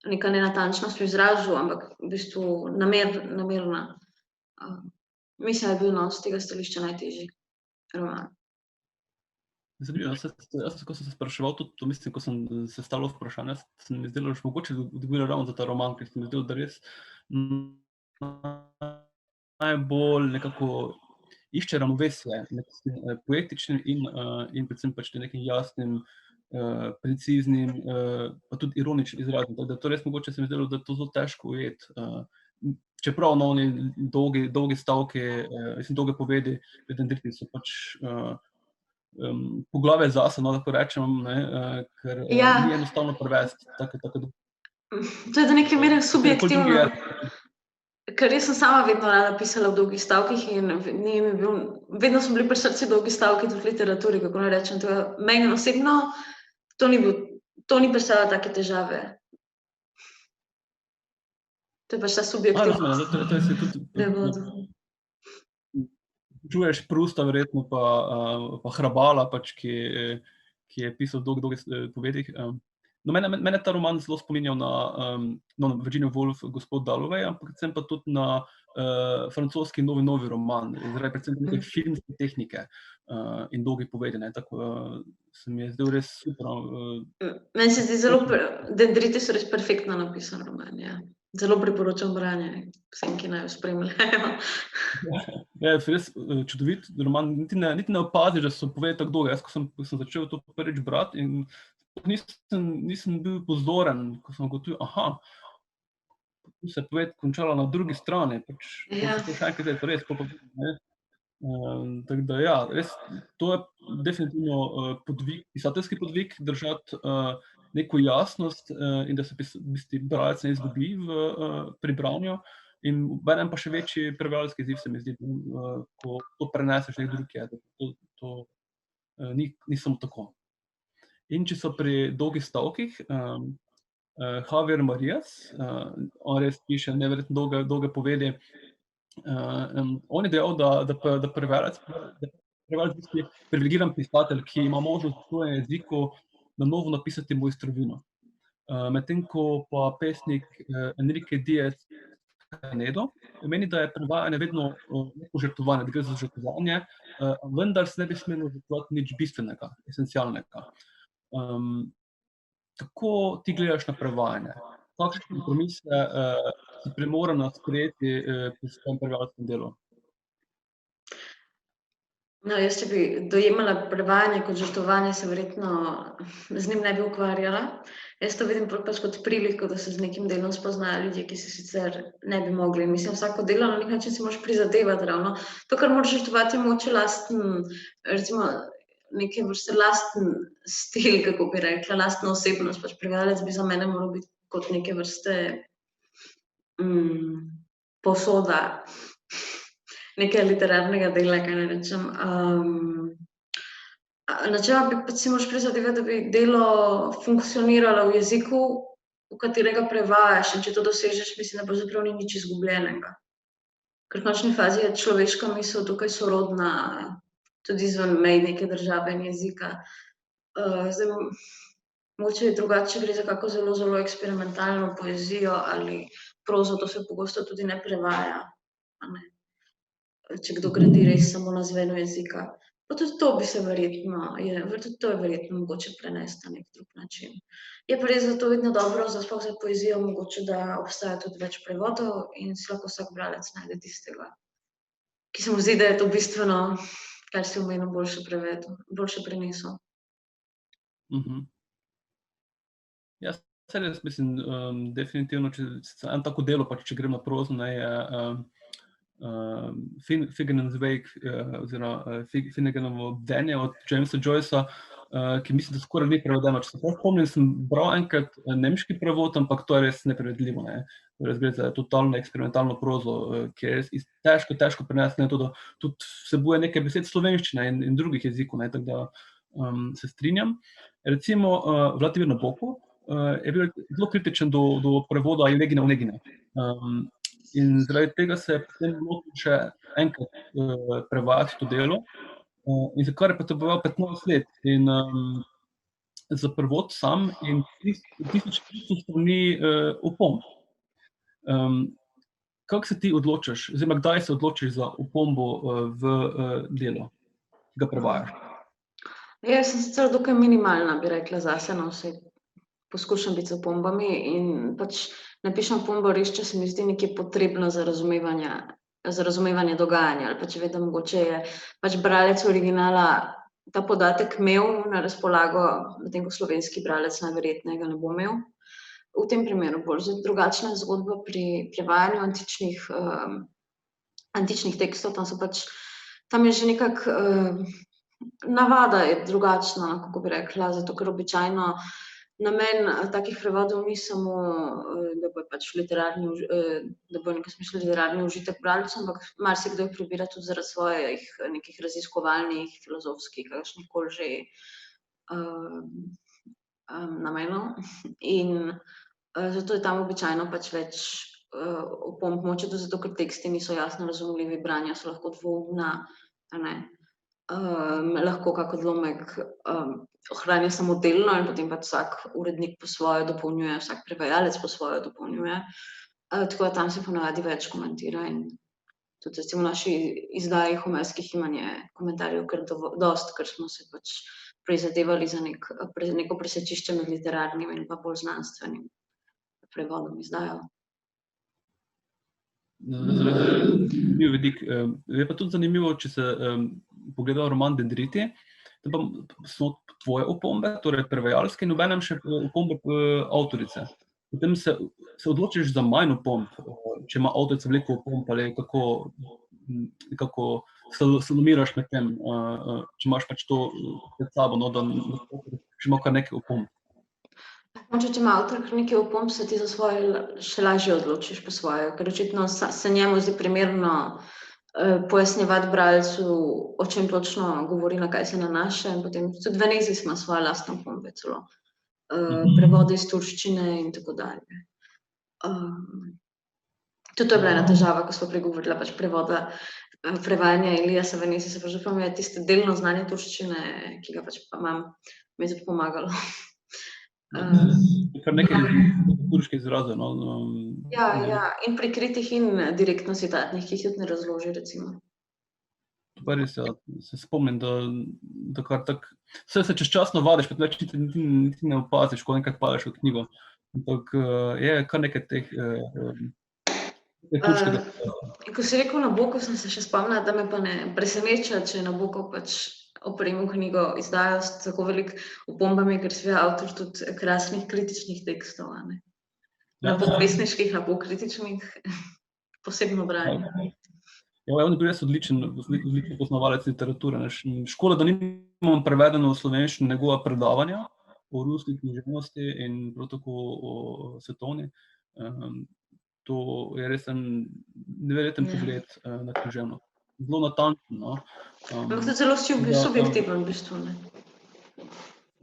neka nenatančnost v izrazu, ampak v bistvu namerna. Mislim, da je bil z tega stališča najtežji roman. Zanimivo, jaz ko sem se spraševal, tudi to mislim, ko sem sestavljal vprašanja, se mi zdelo, da mogoče dobila ravno za ta roman, ker se mi zdelo, da res najbolj nekako išče ravnovesje med poetičnim in predvsem pač nekim jasnim, preciznim, pa tudi ironičnim izrazom. Tako da to res mogoče se mi zdelo, da je to zelo težko ujeti. Čeprav oni dolgi stavki, dolge povedi, dendriti so pač poglave zase, no, lahko rečem, ker ni enostavno prevesti. To je do neke mere subjektivno. Ker jaz sem sama vedno rada pisala v dolgih stavkih in vedno so bili pri srcu dolgi stavki tudi v literaturi, kako naj rečem. Meni osebno to ni predstavljalo take težave. To je pač ta subjektivnost. To je tudi čuješ Prusta verjetno, pa Hrabala, pač, ki je pisal dolge povedih. No, mene ta roman zelo spominjal na Virginia Woolf, Gospod Dalloway, ampak predvsem pa tudi na francoski novi roman, zaradi predvsem neke filmske tehnike in dolge povedi, tako se mi je zdel res super. Meni se zdi zelo, Dendriti so res perfektno napisan roman, ja. Zelo priporočam branje vsem, ki naj jo spremljajo. Ja, res čudovit roman, niti ne opaziš, da so povedi tako dolge. Jaz, ko sem začel to prvič brati in nisem bil pozoren, ko sem ugotovil, tu se je poved končala na drugi strani, pač še enkrat je to res, tako da ja, res, to je definitivno pisateljski podvig, držati neko jasnost in da se bralec ne izgubi pri branju in obenem pa še večji prevajalski izziv se mi zdi, ko to preneseš nek drugje, to ni samo tako. In če so pri dolgih stavkih, Javier Marias, on res piše neverjetno dolge povedi, on je dejal, da prevajalec privilegiran pisatelj, ki ima možnost v svojem jeziku na novo napisati mojstrovino. Medtem ko pa pesnik Enrique Díaz Canedo meni, da je prevajanje vedno neko žrtvovanje, da gre za žrtvovanje, vendar se ne bi smelo žrtvovati nič bistvenega, esencialnega. Kako ti gledaš na prevajanje? Kakšne kompromise si primorana sprejeti pri svojem prevajalskem delu? No, jaz, če bi dojemala prevajanje kot žrtvovanje, se verjetno z njim ne bi ukvarjala. Jaz to vidim pač kot priliko, da se z nekim delom spoznajo ljudje, ki se sicer ne bi mogli. Mislim, vsako delo na nek način si moraš prizadevati ravno. To, kar moraš žrtvovati, je mogoče lasten, recimo, neke vrste lasten stil, kako bi rekla, lastna osebnost, pač prevajalec bi za mene moral biti kot neke vrste posoda nekaj literarnega dela, kaj ne rečem. Načeloma bi pač si moraš prizadevati, da bi delo funkcioniralo v jeziku, v katerega prevajaš, in če to dosežeš, mislim, da pravzaprav ni nič izgubljenega. Ker v končni fazi je človeška misel tukaj sorodna, tudi izven mej neke države in jezika. Zdaj, mogoče je drugače, gre za kako zelo, zelo eksperimentalno poezijo ali prozo, to se pogosto tudi ne prevaja, a ne. Če kdo gradi res samo na zvenu jezika. Pa tudi to bi se tudi to je verjetno mogoče prenesti na nek drug način. Je pa res, da to vedno dobro, sploh za poezijo, mogoče, da obstaja tudi več prevodov in si lahko vsak bralec najde tistega, ki se mu zdi, da je to bistveno, kar si omenil, boljše prenesel. Ja, saj res, mislim, definitivno, če en tako delo, pač, če grem na prozo, ne, je Finnegans Wake, oziroma Finneganovo bdenje od Jamesa Joycea, ki mislim, da skoraj ni prevedeno. Če se prav spomnim, sem bral enkrat nemški prevod, ampak to je res neprevedljivo, ne. Res gre za totalno eksperimentalno prozo, ki je res težko prenesti, ne, to, da tudi vsebuje nekaj besed slovenščine in drugih jezikov, ne, tako da se strinjam. Recimo, Vladimir Nabokov je bil zelo kritičen do prevoda Elegina Onegina. In zaradi tega se je potem lotil še enkrat prevajati to delo, in za kar je potreboval 15 let. In za prevod sam in 1400 strani opomb. Kako se ti odločiš, oziroma kdaj se odločiš za opombo v delo, ki ga prevajaš? Jaz sem sicer dokaj minimalna, bi rekla zase, no, vsaj poskušam biti z opombami in pač napišem opombo res, če se mi zdi nekaj potrebno za razumevanje dogajanja, ali pa če vedem, mogoče je pač bralec originala ta podatek imel na razpolago, medtem ko slovenski bralec najverjetneje ga ne bo imel. V tem primeru bolj drugačna zgodba pri prevajanju antičnih tekstov, tam je že nekako navada je drugačna, kako bi rekla, zato ker običajno namen takih prevodov ni samo, da bo pač da bo nekaj smisel literarni užitek bralcu, ampak marsikdo jih prebira tudi zaradi svojih nekih raziskovalnih, filozofskih, kakršnihkoli že namenov. In zato je tam običajno pač več opomb, mogoče tudi zato, ker teksti niso jasno razumljivi, branja so lahko dvoumna, a ne. Lahko kak odlomek ohranja samo delno in potem pač vsak urednik po svoje dopolnjuje, vsak prevajalec po svoje dopolnjuje. Tako da tam se ponavadi več komentira in tudi recimo v naši izdaji Homerskih imanj je komentarjev kar dosti, ker smo se pač prizadevali za neko presečišče med literarnim in pa bolj znanstvenim prevodom izdajo. Zanimiv vidik. Je pa tudi zanimivo, če se pogleda roman Dendriti, da pa so tvoje opombe, torej prevajalske, in obenem še opombe avtorice. Potem se odločiš za manj opomb, če ima avtorica veliko opomb, ali kako salomiraš med tem, če imaš pač to pred sabo, no, da če ima kar nekaj opomb. Če ima avtor nekaj opomb, se ti za svoje še lažje odločiš po svoje, ker očitno se njemu zdi primerno pojasnjevati bralcu, o čem točno govori, na kaj se nanaša, in potem tudi Venezis ima svoje lastne opombe celo. Prevode iz turščine in tako dalje. Tudi to je bila ena težava, ko smo pregovorila pač prevajanja Eliasa Venezisa, pravzaprav mi je tiste delno znanje turščine, ki ga pač pa imam, mi je tudi pomagalo. Kar nekaj turških izrazov, no. Ja, in prikritih in direktno citatnih, ki jih tudi ne razloži, recimo. Pa res, ja, se spomnim, da kar tako, vse se čez čas navadiš, pa niti ne opaziš, ko enkrat padeš v knjigo, ampak je kar nekaj teh turškega. Ko si rekel Nabokov, sem se še spomnila, da me pa ne preseneča, če je Nabokov pač opremil knjigo izdajo s tako veliko opombami, ker si avtor tudi krasnih kritičnih tekstov, a ne. Napol pesniških, napol kritičnih, posebno branje. Ja, on je bil res odličen poznavalec literature. Škoda, da nimam prevedeno v slovenščino njegova predavanja o ruski književnosti in prav tako o svetovni. To je res en neverjeten pogled na književnost. Zelo natančno, no. Ampak to zelo subjektiven v bistvu, ne.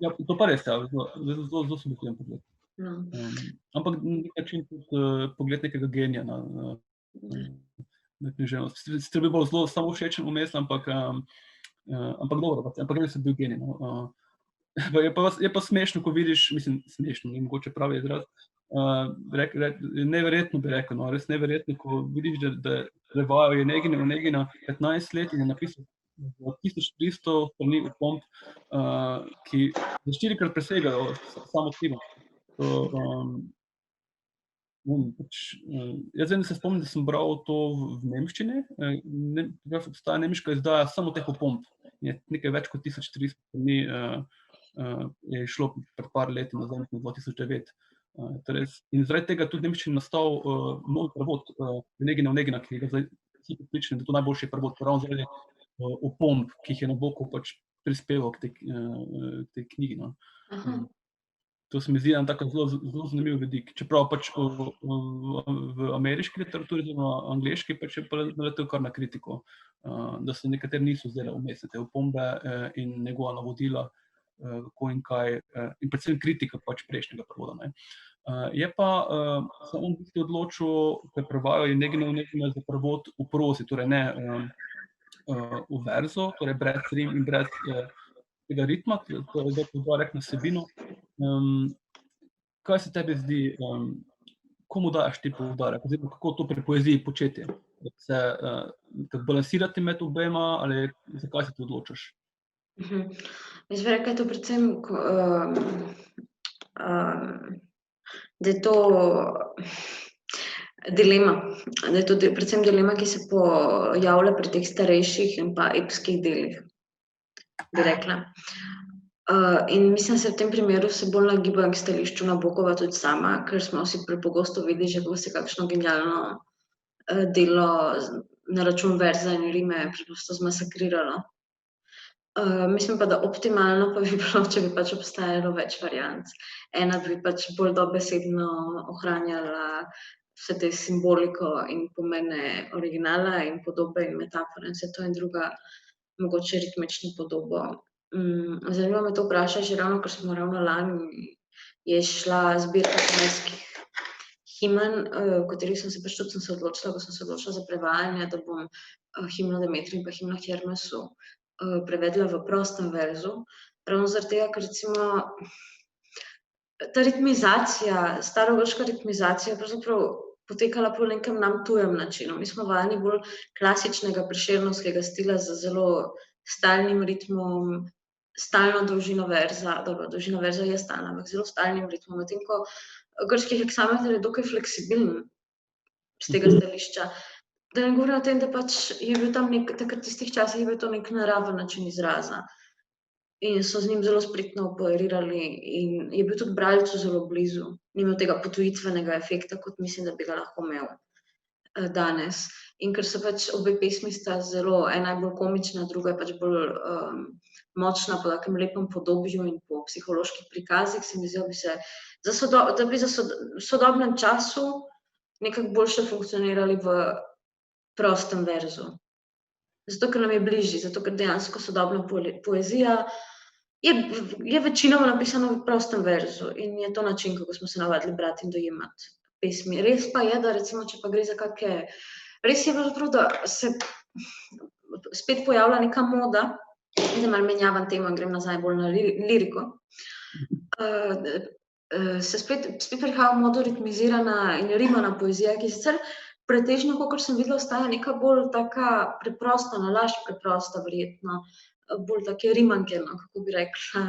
Ja, to pa res, ja, zelo subjektiven pogled. Ampak na nek način tudi pogled nekega genija na književnost. Sicer bi bil zelo samovšečen vmes, ampak dobro, ampak res je bil genij, no. Je pa smešno, ko vidiš, mislim, smešno, ni mogoče pravi izraz, neverjetno bi rekel, no, res neverjetno, ko vidiš, da prevajal je Onegina 15 let in je napisal 1300 strani opomb, ki za 4-krat presegajo samo temo. Jaz vem, da se spomnim, da sem bral to v nemščini, obstaja nemška izdaja samo teh opomb. Je nekaj več kot 1300 strani, je išlo pred par leti nazaj, 2009. In zaradi tega tudi v nemščini nastal nov prevod Onegina, ki ga zdaj vsi pripričani, da je to najboljši prevod, ravno zaradi opomb, ki jih je Nabokov pač prispeval k tej knjigi. To se mi zdi en tako zelo zanimiv vidik. Čeprav pač v ameriški literaturi oziroma angleški pač je naletel kar na kritiko, da se nekateri niso zdele umestne te opombe in njegova navodila, kako in kaj, in predvsem kritika pač prejšnjega prevoda. Je pa se on v bistvu odločil, ko je prevajal Onegina za prevod v prozi, torej ne v verzo, torej brez rim in brez tega ritma, to je poudarek na vsebino. Kaj se tebi zdi, komu daješ ti poudarek, oziroma kako to pri poeziji početi? Se balansirati med obema ali zakaj se ti odločaš? Jaz bi rekla, to predvsem, da je to dilema, da je to predvsem dilema, ki se pojavlja pri teh starejših in pa epskih delih, bi rekla. In mislim, se v tem primeru se bolj nagibam k stališču Nabokova tudi sama, ker smo vsi prepogosto videli že, kako se kakšno genialno delo na račun verza in rime preprosto zmasakriralo. Mislim pa, da optimalno pa bi bilo, če bi pač obstajalo več variant. Ena bi pač bolj dobesedno ohranjala vse te simboliko in pomene originala in podobe in metafore in vse to, in druga mogoče ritmično podobo. Zanima me to vprašati, že ravno, ker smo ravno lani, je šla zbirka slovenskih himen, v kateri sem se odločila, ko sem se odločila za prevajanje, da bom himno Demetri in pa himno Hermesu prevedla v prostem verzu. Ravno zaradi tega, ker recimo ta ritmizacija, starogrška ritmizacija pravzaprav potekala po nekem nam tujem načinu. Mi smo vajeni bolj klasičnega prešernovskega stila z zelo stalnim ritmom, stalno dolžino verza, dobro, dolžina verza je stalna, ampak zelo stalnim ritmom, medtem ko grški heksameter je dokaj fleksibilen z tega stališča. Da ne govorim o tem, da pač je bil tam takrat v tistih časih je bil to nek naraven način izraza in so z njim zelo spretno operirali in je bil tudi bralcu zelo blizu. Ni imel tega potujitvenega efekta, kot mislim, da bi ga lahko imel danes. In ker so pač obe pesmi sta zelo, ena je bolj komična, druga je pač bolj močna po takem lepem podobju in po psiholoških prikazih, se mi zdi, da bi v sodobnem času nekako boljše funkcionirali v prostem verzu. Zato, ker nam je bližji, zato, ker dejansko sodobna poezija je večinoma napisana v prostem verzu in je to način, kako smo se navadili brati in dojemati pesmi. Res pa je, da recimo, če pa gre za kakšne, res je pravzaprav, da se spet pojavlja neka moda, da malo menjavam temo in grem nazaj bolj na liriko, se spet prihaja v modo ritmizirana in rimana poezija, ki sicer pretežno, kakor sem videla, ostaja neka bolj taka preprosta, nalašč preprosta verjetno, bolj take rimanke, kako bi rekla.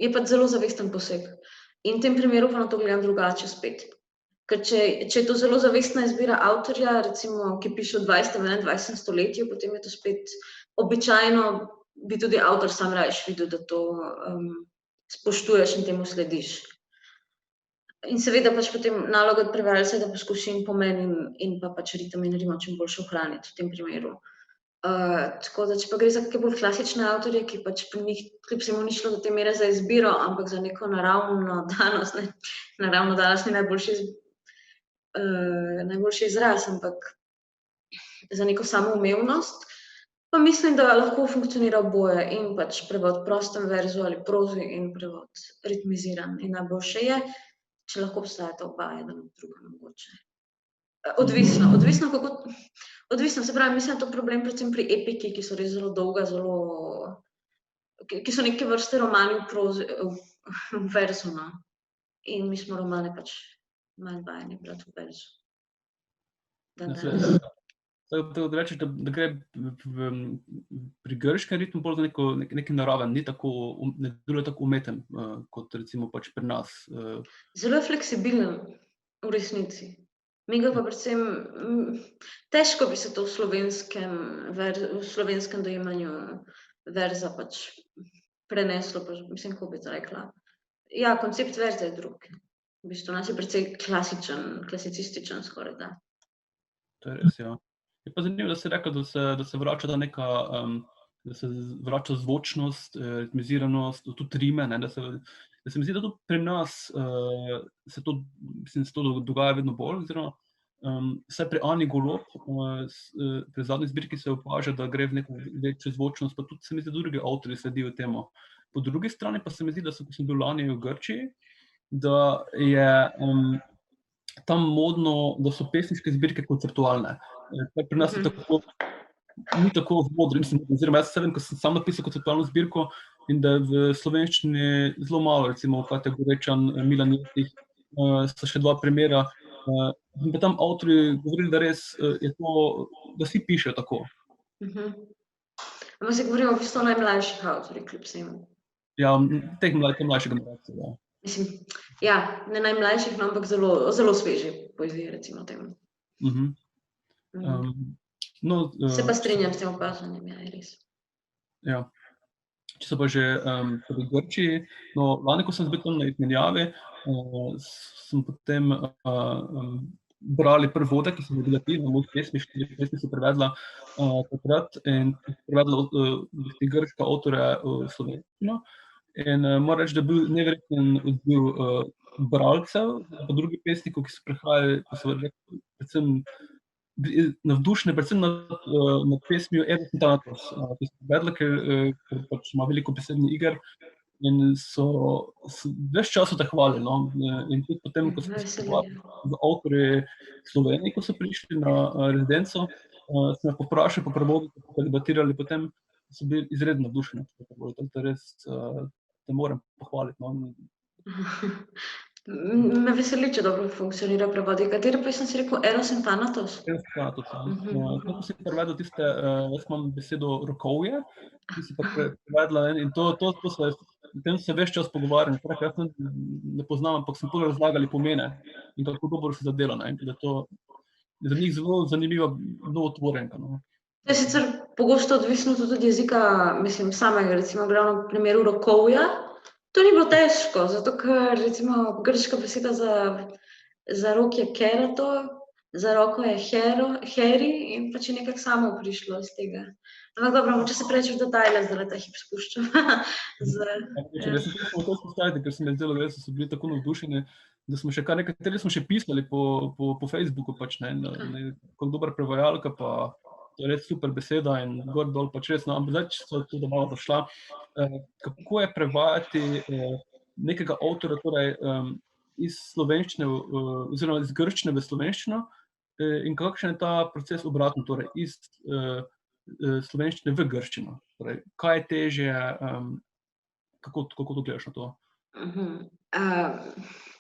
Je pa zelo zavesten poseg. In v tem primeru pa na to gledam drugače spet. Ker če je to zelo zavestna izbira avtorja, recimo, ki piše v 20. in 21. stoletju, potem je to spet običajno, bi tudi avtor sam rajš videl, da to spoštuješ in temu slediš. In seveda pač potem naloga od prevajalca je, da poskusi pomen in pa pač ritem in rimo čim boljše ohraniti v tem primeru. Tako da, če pa gre za kakšne bolj klasične avtorje, ki pač pri njih kljub vsemu ni šlo do te mere za izbiro, ampak za neko naravno danost, naravno danost ni najboljši izraz, ampak za neko samoumevnost, pa mislim, da lahko funkcionira oboje in pač prevod v prostem verzu ali prozi in prevod ritmiziran. In najboljše je, če lahko obstajata oba, eden od drugega mogoče. Odvisno, se pravi, mislim, da je to problem predvsem pri epiki, ki so res zelo dolga, ki so neke vrste romani v prozi, v verzu, no. In mi smo romane pač manj vajeni brati v verzu. Da rečeš, da gre pri grškem ritmu bolj za neki naraven, ne deluje tako umeten, kot recimo pač pri nas. Zelo je fleksibilen v resnici. Mi ga pa predvsem, težko bi se to v slovenskem dojemanju verza pač preneslo, mislim, kako bi to rekla. Ja, koncept verze je drug. V bistvu nas je precej klasicističen skoraj, da. To je res, ja. Je pa zanimivo, da si rekla, da se vrača da se vrača zvočnost, ritmiziranost, tudi rime, ne, da se mi zdi, da tudi pri nas se to dogaja vedno bolj, oziroma vsaj pri Ani Golob, pri zadnji zbirki se opaža, da gre v neko večjo zvočnost, pa tudi se mi zdi, da drugi avtorji sledijo temu. Po drugi strani pa se mi zdi, da ko sem bil lani v Grčiji, da je tam modno, da so pesniške zbirke konceptualne. Pri nas je tako, ni tako v modri, oziroma jaz se vem, ko sem sam napisal konceptualno zbirko in da je v slovenščini zelo malo, recimo Katja Gorečan, Milan Jetih, so še dva primera, in pa tam avtorji govorili, da res je to, da vsi pišejo tako. Ampak se govorimo v bistvu o najmlajših avtorjih, kljub vsemu. Ja, te mlajše generacije, ja. Mislim, ja, ne najmlajših, no, ampak zelo sveži poezije, recimo temu. Se pa strinjam s tem opažanjem, ja, je res. Ja. Če so pa že pri Grčiji, no, lani, ko sem bil tam na izmenjavi, sem potem brali prevode, ki so bili na mojih pesmi, 4 pesmi so prevedla takrat in prevedla grške avtorje v slovenščino. In moram reči, da je bil neverjeten odziv bralcev, pa drugih pesnikov, ki so prihajali, pa so predvsem navdušeni, predvsem nad pesmijo Eros in Thanatos, ki so prevedla, ker pač ima veliko besednih iger in so ves čas te hvalili, no. In tudi potem, ko sem se pogovarjal z avtorji Slovenije, ko so prišli na rezidenco, sem jih poprašal po prevodih, ko so debatirali, potem so bili izredno navdušeni. Tako da res te moram pohvaliti, no. Me veseli, če dobro funkcionira prevodi. Kateri pa sem si rekel, Eros in Thanatos? Eros in Thanatos, ja. Ko si prevedla tiste, jaz imam besedo rokovje, ki si pa prevedla in o tem se ves čas pogovarjam. Jaz ne poznam, ampak sem tudi razlagali pomene in kako dobro se zadela, ne. Da to je za njih zelo zanimiva novootvorenka, no. To je sicer pogosto odvisno tudi od jezika, mislim, samega, recimo v primeru rokovja. To ni bilo težko, zato ker recimo grška beseda za rok je kerato, za roko je heri in pač je nekako samo prišlo iz tega. Ampak dobro, moče se preveč v detajle, zdaj ta hip spuščam. Jaz sem to spostaviti, ker se mi je zdelo, da so bili tako navdušeni, da smo še nekateri smo še pisali po Facebooku, pač ne, kot dobra prevajalka, pa to je res super beseda in gor dol pač res, no, ampak zdaj, če so tudi malo zašla, kako je prevajati nekega avtorja, torej iz slovenščine, oziroma iz grščine v slovenščino in kakšen je ta proces obratno, torej iz slovenščine v grščino, torej kaj je težje, kako to gledaš na to?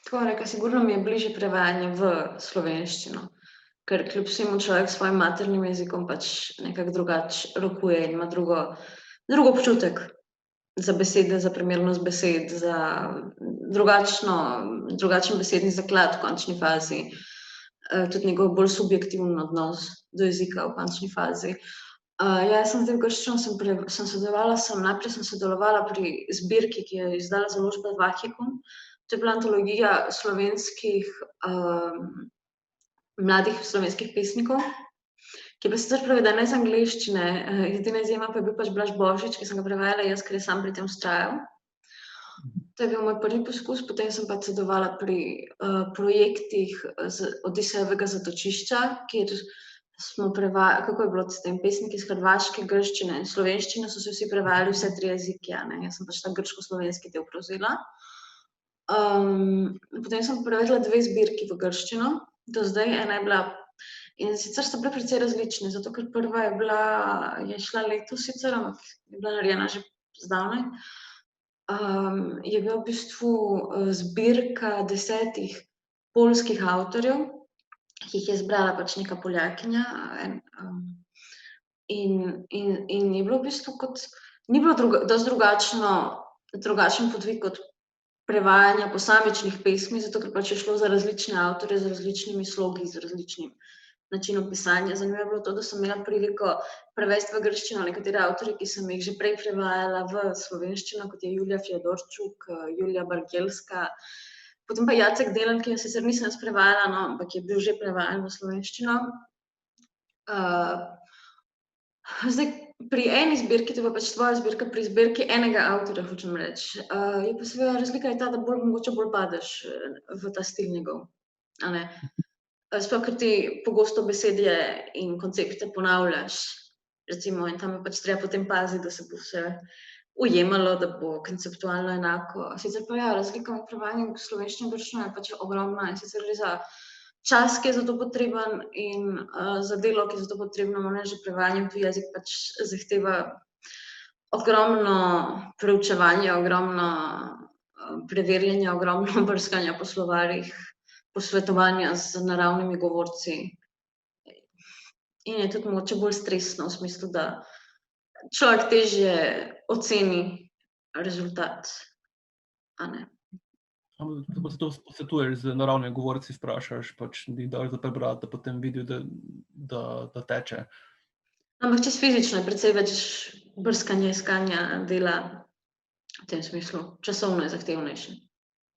Tako rekla, sigurno mi je bližje prevajanje v slovenščino, ker kljub vsemu človek s svojim maternim jezikom pač nekako drugače rokuje in ima drug občutek za besede, za primernost besed, za drugačen besedni zaklad v končni fazi, tudi njegov bolj subjektiven odnos do jezika v končni fazi. Jaz sem zdaj v grščino najprej sem sodelovala pri zbirki, ki je izdala založba Vahikum. To je bila antologija slovenskih mladih slovenskih pesnikov, ki je pa sicer prevedena iz angleščine, edina izjema pa je bil pač Blaž Božič, ki sem ga prevajala jaz, ker je sam pri tem vztrajal. To je bil moj prvi poskus, potem sem pa sodelovala pri projektih Odisejevega zatočišča, kjer smo prevajali, kako je bilo s tem, pesniki iz hrvaške, grščine in slovenščine so se vsi prevajali vse 3 jezike, ne, jaz sem pač ta grško-slovenski del prevzela. Potem sem prevedla 2 zbirki v grščino, do zdaj, ena je bila, in sicer so bile precej različne, zato ker prva je šla letos sicer, ampak je bila narejena že zdavnaj. Je bila v bistvu zbirka 10 poljskih avtorjev, ki jih je zbrala pač neka Poljakinja. In je bilo v bistvu ni bilo dosti drugačen podvig kot prevajanja posamičnih pesmi, zato ker pač je šlo za različne avtorje, z različnimi slogi, z različnim načinom pisanja. Zanimivo je bilo to, da sem imela priliko prevesti v grščino nekatere avtorje, ki sem jih že prej prevajala v slovenščino, kot je Julija Fjodorčuk, Julija Bargelska, potem pa Jacek Delan, ki jo sicer nisem jaz prevajala, no, ampak je bil že prevajan v slovenščino. Zdaj, pri eni zbirki, to je pa pač tvoja zbirka, pri zbirki enega avtorja, hočem reči, je pa seveda razlika je ta, da mogoče bolj padeš v ta stil njegov, a ne. Sploh, ker ti pogosto besede in koncepte ponavljaš, recimo, in tam je pač treba potem paziti, da se bo vse ujemalo, da bo konceptualno enako. Sicer pa ja, razlika med prevajanjem slovenščine in grščine je pač ogromna in sicer gre za čas, ki je za to potreben in za delo, ki je za to potrebno, že prevajanje v tuji jezik pač zahteva ogromno preučevanja, ogromno preverjanja, ogromno brskanja po slovarjih, posvetovanja z naravnimi govorci. In je tudi mogoče bolj stresno v smislu, da človek težje oceni rezultat, a ne. Kako se to posvetuješ z naravnimi govorci, vprašaš, pač jih daš za prebrati, da potem vidijo, da teče. Ampak čisto fizično je precej več brskanja, iskanja dela v tem smislu. Časovno je zahtevnejše.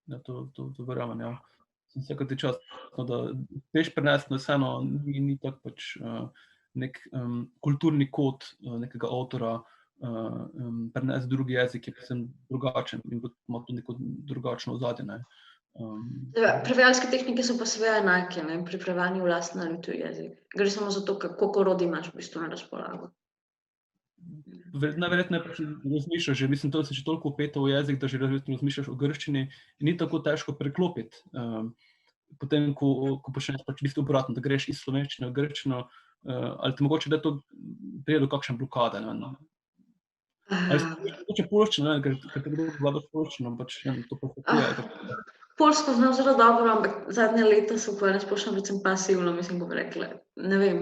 Ja, to verjamem, ja. Sem se, kot je časno, da veš prenesti, da vseeno ni tako pač nek kulturni kod nekega avtora, prenesti drugi jezik je povsem drugačen in ima tudi neko drugačno ozadje, ne. Prevajalske tehnike so pa seveda enake, ne, pri prevajanju v lastni ali tuji jezik. Gre samo za to, koliko orodij imaš v bistvu na razpolago. Najverjetneje pač razmišljaš že, mislim, to si že toliko vpeto v jezik, da že razmišljaš o grščini in ni tako težko preklopiti. Potem, ko počneš pač v bistvu obratno, da greš iz slovenščine v grščino, ali ti mogoče da to pride do kakšne blokade, ne. Ali mogoče poljščina, ker te kdo vlada poljščino, pač to posvetuje. Poljsko znam zelo dobro, ampak zadnja leta se ukvarjam splošno predvsem pasivno, mislim, bom rekla. Ne vem,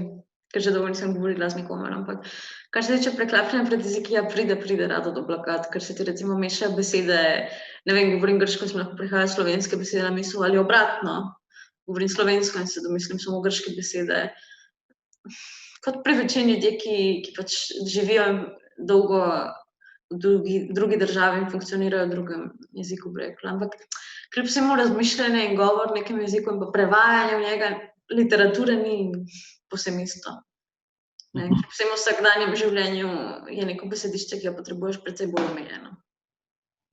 ker že dolgo nisem govorila z nikomer, ampak kar se tiče preklapljanja pred jeziki, ja, pride rado do blokad, ker se ti recimo mešajo besede, ne vem, govorim grško in se mi lahko prihajajo slovenske besede na misel ali obratno. Govorim slovensko in se domislim samo grške besede. Kot pri večini ljudje, ki pač živijo dolgo v drugi državi in funkcionirajo v drugem jeziku, bi rekla. Ampak kljub vsemu razmišljanje in govor v nekem jeziku in pa prevajanje v njega, literature ni povsem isto. Kljub vsemu v vsakdanjem življenju je neko besedišče, ki ga potrebuješ precej bolj omejeno.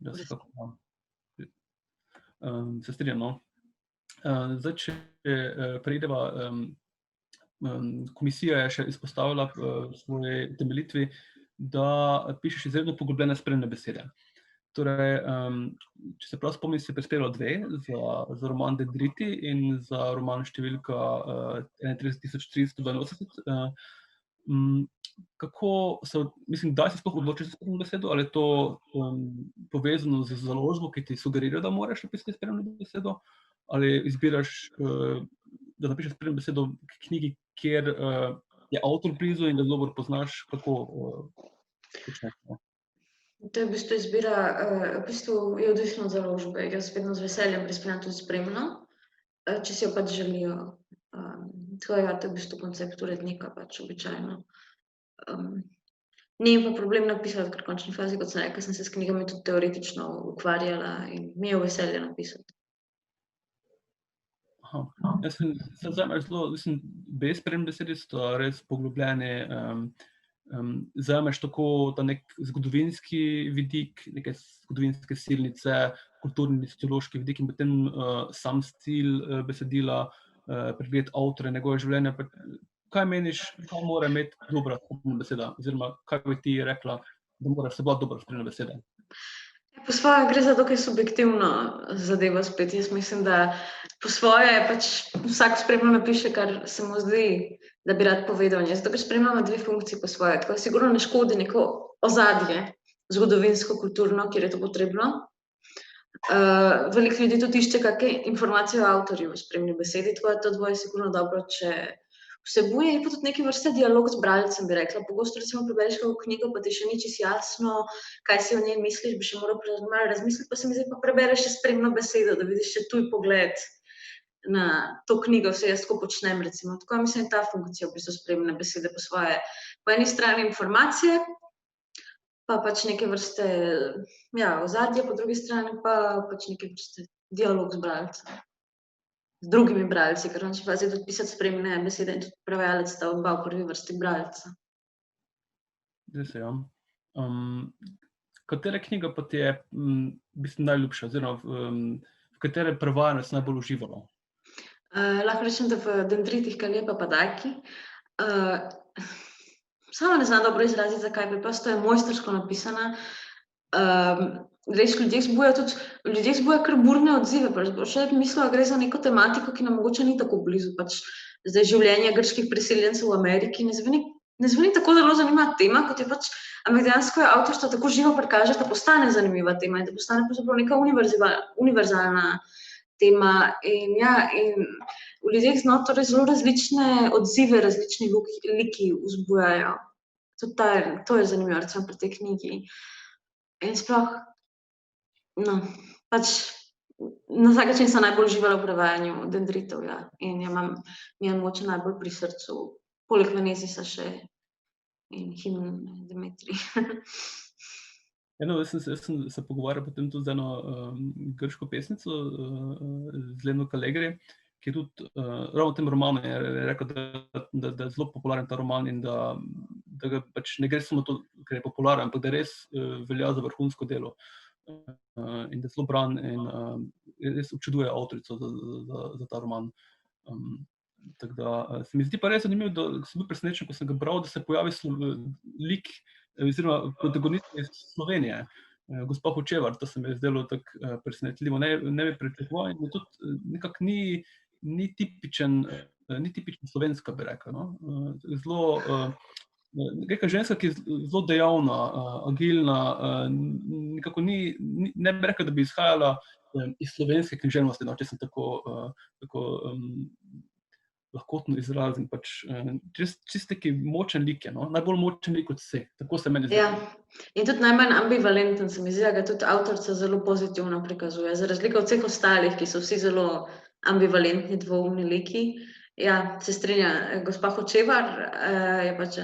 Ja, vsekakor. Se strinjam, no. Zdaj, če preideva, komisija je še izpostavila v svoji utemeljitvi, da pišeš izredno poglobljene spremne besede. Torej, če se prav spomnim, si prispela 2 za roman Dendriti in za roman številka 31382. Kako kdaj si sploh odločiš za spremno besedo, ali je to povezano z založbo, ki ti sugerira, da moraš napisati spremno besedo, ali izbiraš, da napišeš spremno besedo k knjigi, kjer je avtor blizu in da dobro poznaš, kako počneš. To je v bistvu izbira, v bistvu je odvisno od založbe. Jaz vedno z veseljem prispevam tudi spremno, če si jo pač želijo. Tako ja, to je v bistvu koncept urednika pač običajno. Ni pa problem napisati, ker v končni fazi, kot sem rekla, sem se s knjigami tudi teoretično ukvarjala in mi je v veselje napisati. Jaz sem zelo, brez spremne besede so res poglobljene, zajameš tako ta nek zgodovinski vidik, neke zgodovinske silnice, kulturni, sociološki vidik in potem sam stil besedila, pregled avtorja, njegove življenje. Kaj meniš, kaj mora imeti dobra spremna beseda, oziroma kaj bi ti rekla, da mora vsebovati dobra spremna beseda? Po svoje gre za dokaj subjektivno zadevo spet. Jaz mislim, da po svoje pač vsak spremno napiše, kar se mu zdi, da bi rad povedal. Zato, ker spremno ima 2 funkcije po svoje. Tako sigurno ne škodi neko ozadje, zgodovinsko, kulturno, kjer je to potrebno. Veliko ljudi tudi išče kakšne informacije o avtorju v spremni besedi, tako da to dvoje sigurno dobro, če vsebuje, je pa tudi neke vrste dialog z bralcem, bi rekla. Pogosto recimo prebereš kako knjigo, pa ti še ni čisto jasno, kaj si o njej misliš, bi še moral malo razmisliti, pa se mi zdaj pa prebereš še spremno besedo, da vidiš še tuj pogled na to knjigo, vse jaz tako počnem, recimo. Tako mislim, ta funkcija v bistvu spremne besede po svoje. Po eni strani informacije, pa pač neke vrste, ozadje, po drugi strani pa pač neke vrste dialog z bralcem. Z drugimi bralci, ker on še pazi tudi pisati spremne besede in tudi prevajalec sta oba v prvi vrsti bralca. Zdaj se, katera knjiga pa ti je najljubša, oziroma v katere prevajanje si najbolj uživala? Lahko rečem, da v Dendritih Kaleba Padaki. Sama ne znam dobro izraziti, zakaj preprosto je mojstrsko napisana. Res ljudje zbuja kar burne odzive, še mislila, gre za neko tematiko, ki nam mogoče ni tako blizu, pač zdaj življenje grških priseljencev v Ameriki ne zveni tako zelo zanimiva tema, kot je pač, ampak dejansko je avtorstvo tako živo prikaže, da postane zanimiva tema in da postane pravzaprav neka univerzalna tema in v ljudeh torej zelo različne odzive, različni liki vzbujajo. To je zanimivo, recimo pri tej knjigi. In sploh, pač na vsak način sem najbolj uživala v prevajanju Dendritov, in mi je mogoče najbolj pri srcu, poleg Venezisa še in himn Demetrij. Jaz sem se pogovarjal potem tudi z eno grško pesnico, z Leno Kalegri, ki je tudi ravno v tem romanu je rekel, da je zelo popularen ta roman in da ga pač ne gre samo to, ker je popularen, ampak da res velja za vrhunsko delo. In da zelo bran in res občuduje avtorico za ta roman. Tako da se mi zdi pa res zanimivo, da sem bil presenečen, ko sem ga bral, da se pojavi lik oziroma protagonist iz Slovenije, gospa Hočevar, to se mi je zdelo tako presenetljivo, ne bi pričakoval in tudi nekako ni tipičen slovenska, bi rekel, zelo neka ženska, ki je zelo dejavna, agilna, nekako ne bi rekel, da bi izhajala iz slovenske književnosti, če sem tako lahkotno izrazim, pač čisto taki močen lik je, najbolj močen lik od vseh, tako se meni zdi. Ja, in tudi najmanj ambivalenten se mi zdi, da ga tudi avtorica zelo pozitivno prikazuje, za razliko od vseh ostalih, ki so vsi zelo ambivalentni, dvoumni liki. Ja, se strinja, gospa Hočevar je pač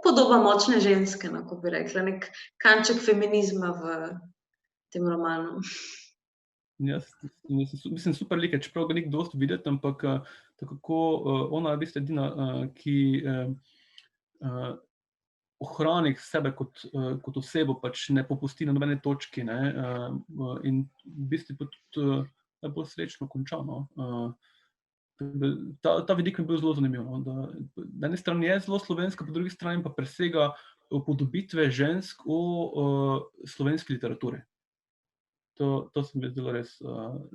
podoba močne ženske, ko bi rekla, nek kanček feminizma v tem romanu. Mislim, super like, čeprav ga nik dosti videti, ampak tako ona je edina, ki ohrani sebe kot osebo, pač ne popusti na nobene točki, in v bistvu tudi najbolj srečno konča. Ta vidik mi je bil zelo zanimiv, da na eni strani je zelo slovenska, po drugi strani pa presega upodobitve žensk v slovenski literaturi. To se mi je zdelo res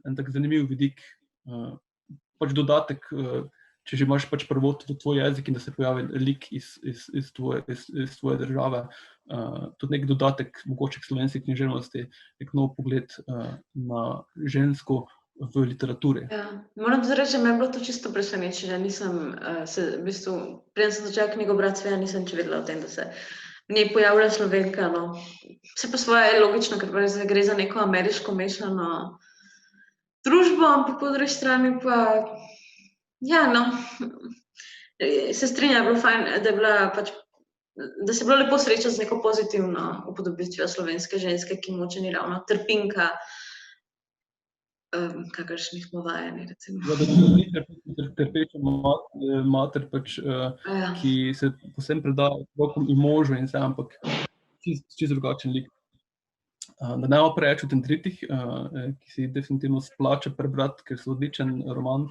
en tak zanimiv vidik, pač dodatek, če že imaš pač prvot v tvoj jezik in da se pojavi lik iz tvoje države, tudi nek dodatek mogoče k slovenski književnosti, nek nov pogled na žensko v literaturi. Moram tudi reči, da me je bilo to čisto presenečenje, v bistvu, preden sem začela knjigo brati, nisem vedela o tem, da se v njej pojavlja Slovenka, Vse po svoje je logično, ker gre za neko ameriško mešano družbo, ampak po drugi strani pa, se strinja, je bilo fajn, da se je bilo lepo srečati z neko pozitivno upodobitvijo slovenske ženske, ki mogoče ni ravno trpinka, kakršnih smo vajeni, recimo. Trpeča mater, ki se povsem preda otrokom in možu in vse, ampak čisto drugačen lik. Da ne bomo preveč o Dendritih, ki si definitivno splača prebrati, ker so odličen roman.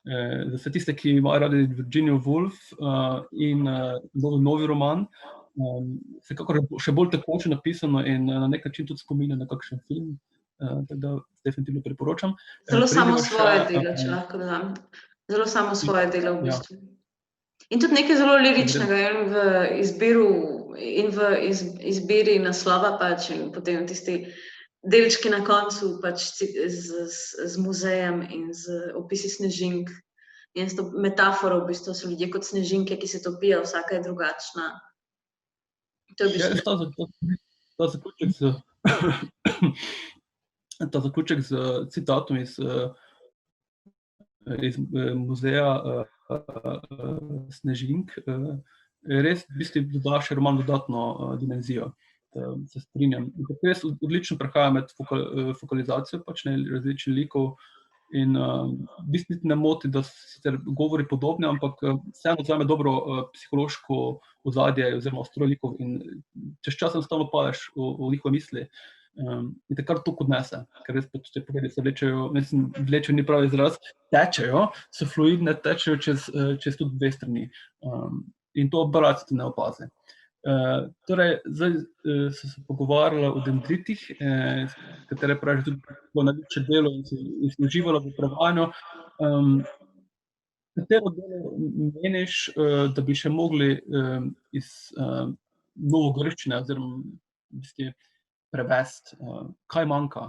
Za vse tiste, ki imajo radi Virginia Woolf in novi roman, vsekakor še bolj tekoče napisano in na nek način tudi spominja na kakšen film. Tako da definitivno priporočam. Zelo samo svoje delo, če lahko dodam. Zelo samo svoje delo v bistvu. In tudi nekaj zelo liričnega in v izbiri naslova pač in potem tisti delčki na koncu pač z muzejem in z opisi snežink. In s to metaforo v bistvu so ljudje kot snežinke, ki se topijo, vsaka je drugačna. To je v bistvu... Ta zaključek z citatom iz muzeja Snežink res v bistvu doda še roman dodatno dimenzijo. Se strinjam. Res odlično prehaja med fokalizacijo pač različnih likov in v bistvu ne moti, da sicer govori podobne, ampak vseeno vzame dobro psihološko ozadje oziroma ustroj likov in čez čas enostavno padeš v njihove misli. In te kar to odnese, ker res pač te povedi se vlečejo, vlečejo ni pravi izraz, tečejo, so fluidne, tečejo čez tudi dve strani. In to bralec ne opazi. Torej, zdaj so se pogovarjala o dendritih, katere praviš tudi po najljubše delo in si uživala v prevajanju. Katero delo meniš, da bi še mogli iz novogrščine oziroma v bistvu prevesti, kaj manjka?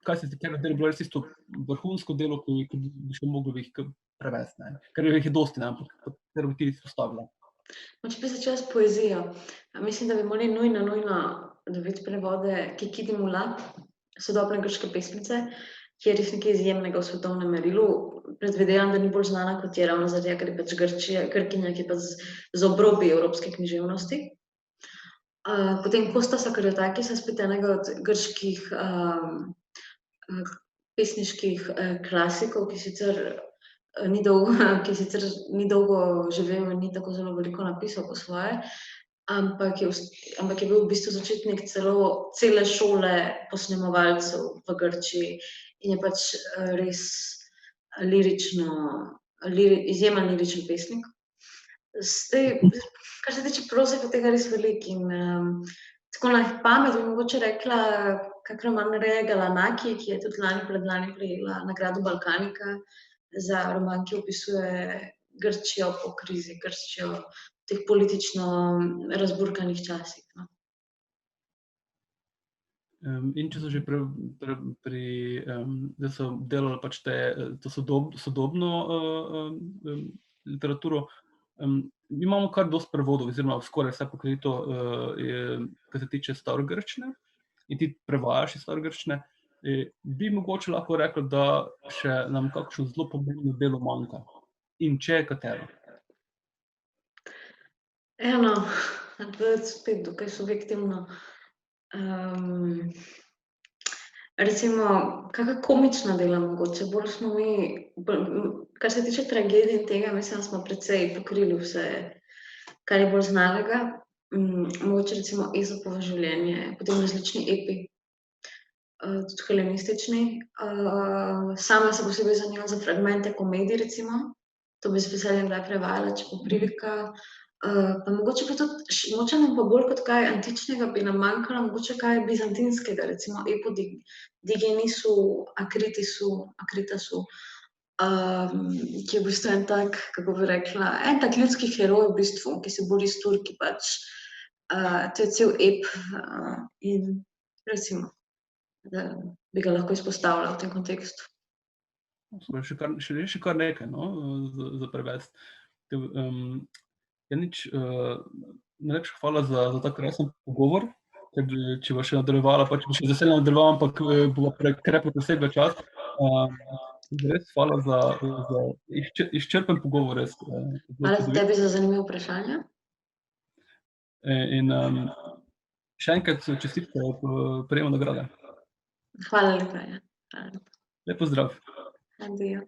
Kaj se ti katero delo bilo res isto vrhunsko delo, ki bi še mogli jih prevesti, ker jih je dosti, ampak katero bi ti izpostavila? Če bi začela s poezijo, mislim, da bi morali nujno dobiti prevode Kikidi Mula, sodobne grške pesmice, ki je res nekaj izjemnega v svetovnem merilu. Predvidevam, da ni bolj znana kot je ravno zaradi, ker je pač Grkinja, ki je pa z obrobi evropske književnosti. Potem Kostasa Kariotakisa, spet enega od grških pesniških klasikov, ki sicer ni dolgo živel in ni tako zelo veliko napisal po svoje, ampak je bil v bistvu začetnik cele šole posnemovalcev v Grčiji in je pač res izjemen liričen pesnik. Kar se tiče proze, pa tega res veliko in tako na pamet bi mogoče rekla kak roman Reje Galanaki, ki je tudi predlani prejela nagrado Balkanika za roman, ki opisuje Grčijo po krizi, Grčijo v teh politično razburkanih časih. In če so že da so delali pač to sodobno literaturo, mi imamo kar dosti prevodov, oziroma skoraj vse pokrito, kar se tiče starogrščine, in ti prevajaš iz starogrščine, bi mogoče lahko rekli, da še nam kakšno zelo pomembno delo manjka. In če je katero? To je spet dokaj subjektivno. Recimo, kakšna komična dela mogoče, bolj smo mi, kar se tiče tragedij in tega, mislim, da smo precej pokrili vse, kar je bolj znanega. Mogoče recimo Ezopovo življenje, potem različni epi, tudi helenistični. Sama se posebej zanimam za fragmente komedij, recimo. To bi z veseljem kdaj prevajala, če bo prilika. Pa mogoče pa tudi, mogoče nam pa bolj kot kaj antičnega bi nam manjkalo, mogoče kaj bizantinskega, recimo epo Digenisu, Akritasu, ki je v bistvu en tak, kako bi rekla, en tak ljudski heroj v bistvu, ki se bori s Turki pač. To je cel ep in recimo, da bi ga lahko izpostavila v tem kontekstu. Še kar nekaj, za prevesti. Janič, najlepša hvala za tak kresen pogovor, ker če bo še nadaljevala, pač bo še z veseljem nadaljevala, ampak bo krepko presegla čas. Res hvala za izčrpen pogovor. Hvala tebi za zanimivo vprašanje. In še enkrat čestitke ob prejemu nagrade. Hvala lepa, ja. Lep pozdrav. Adijo.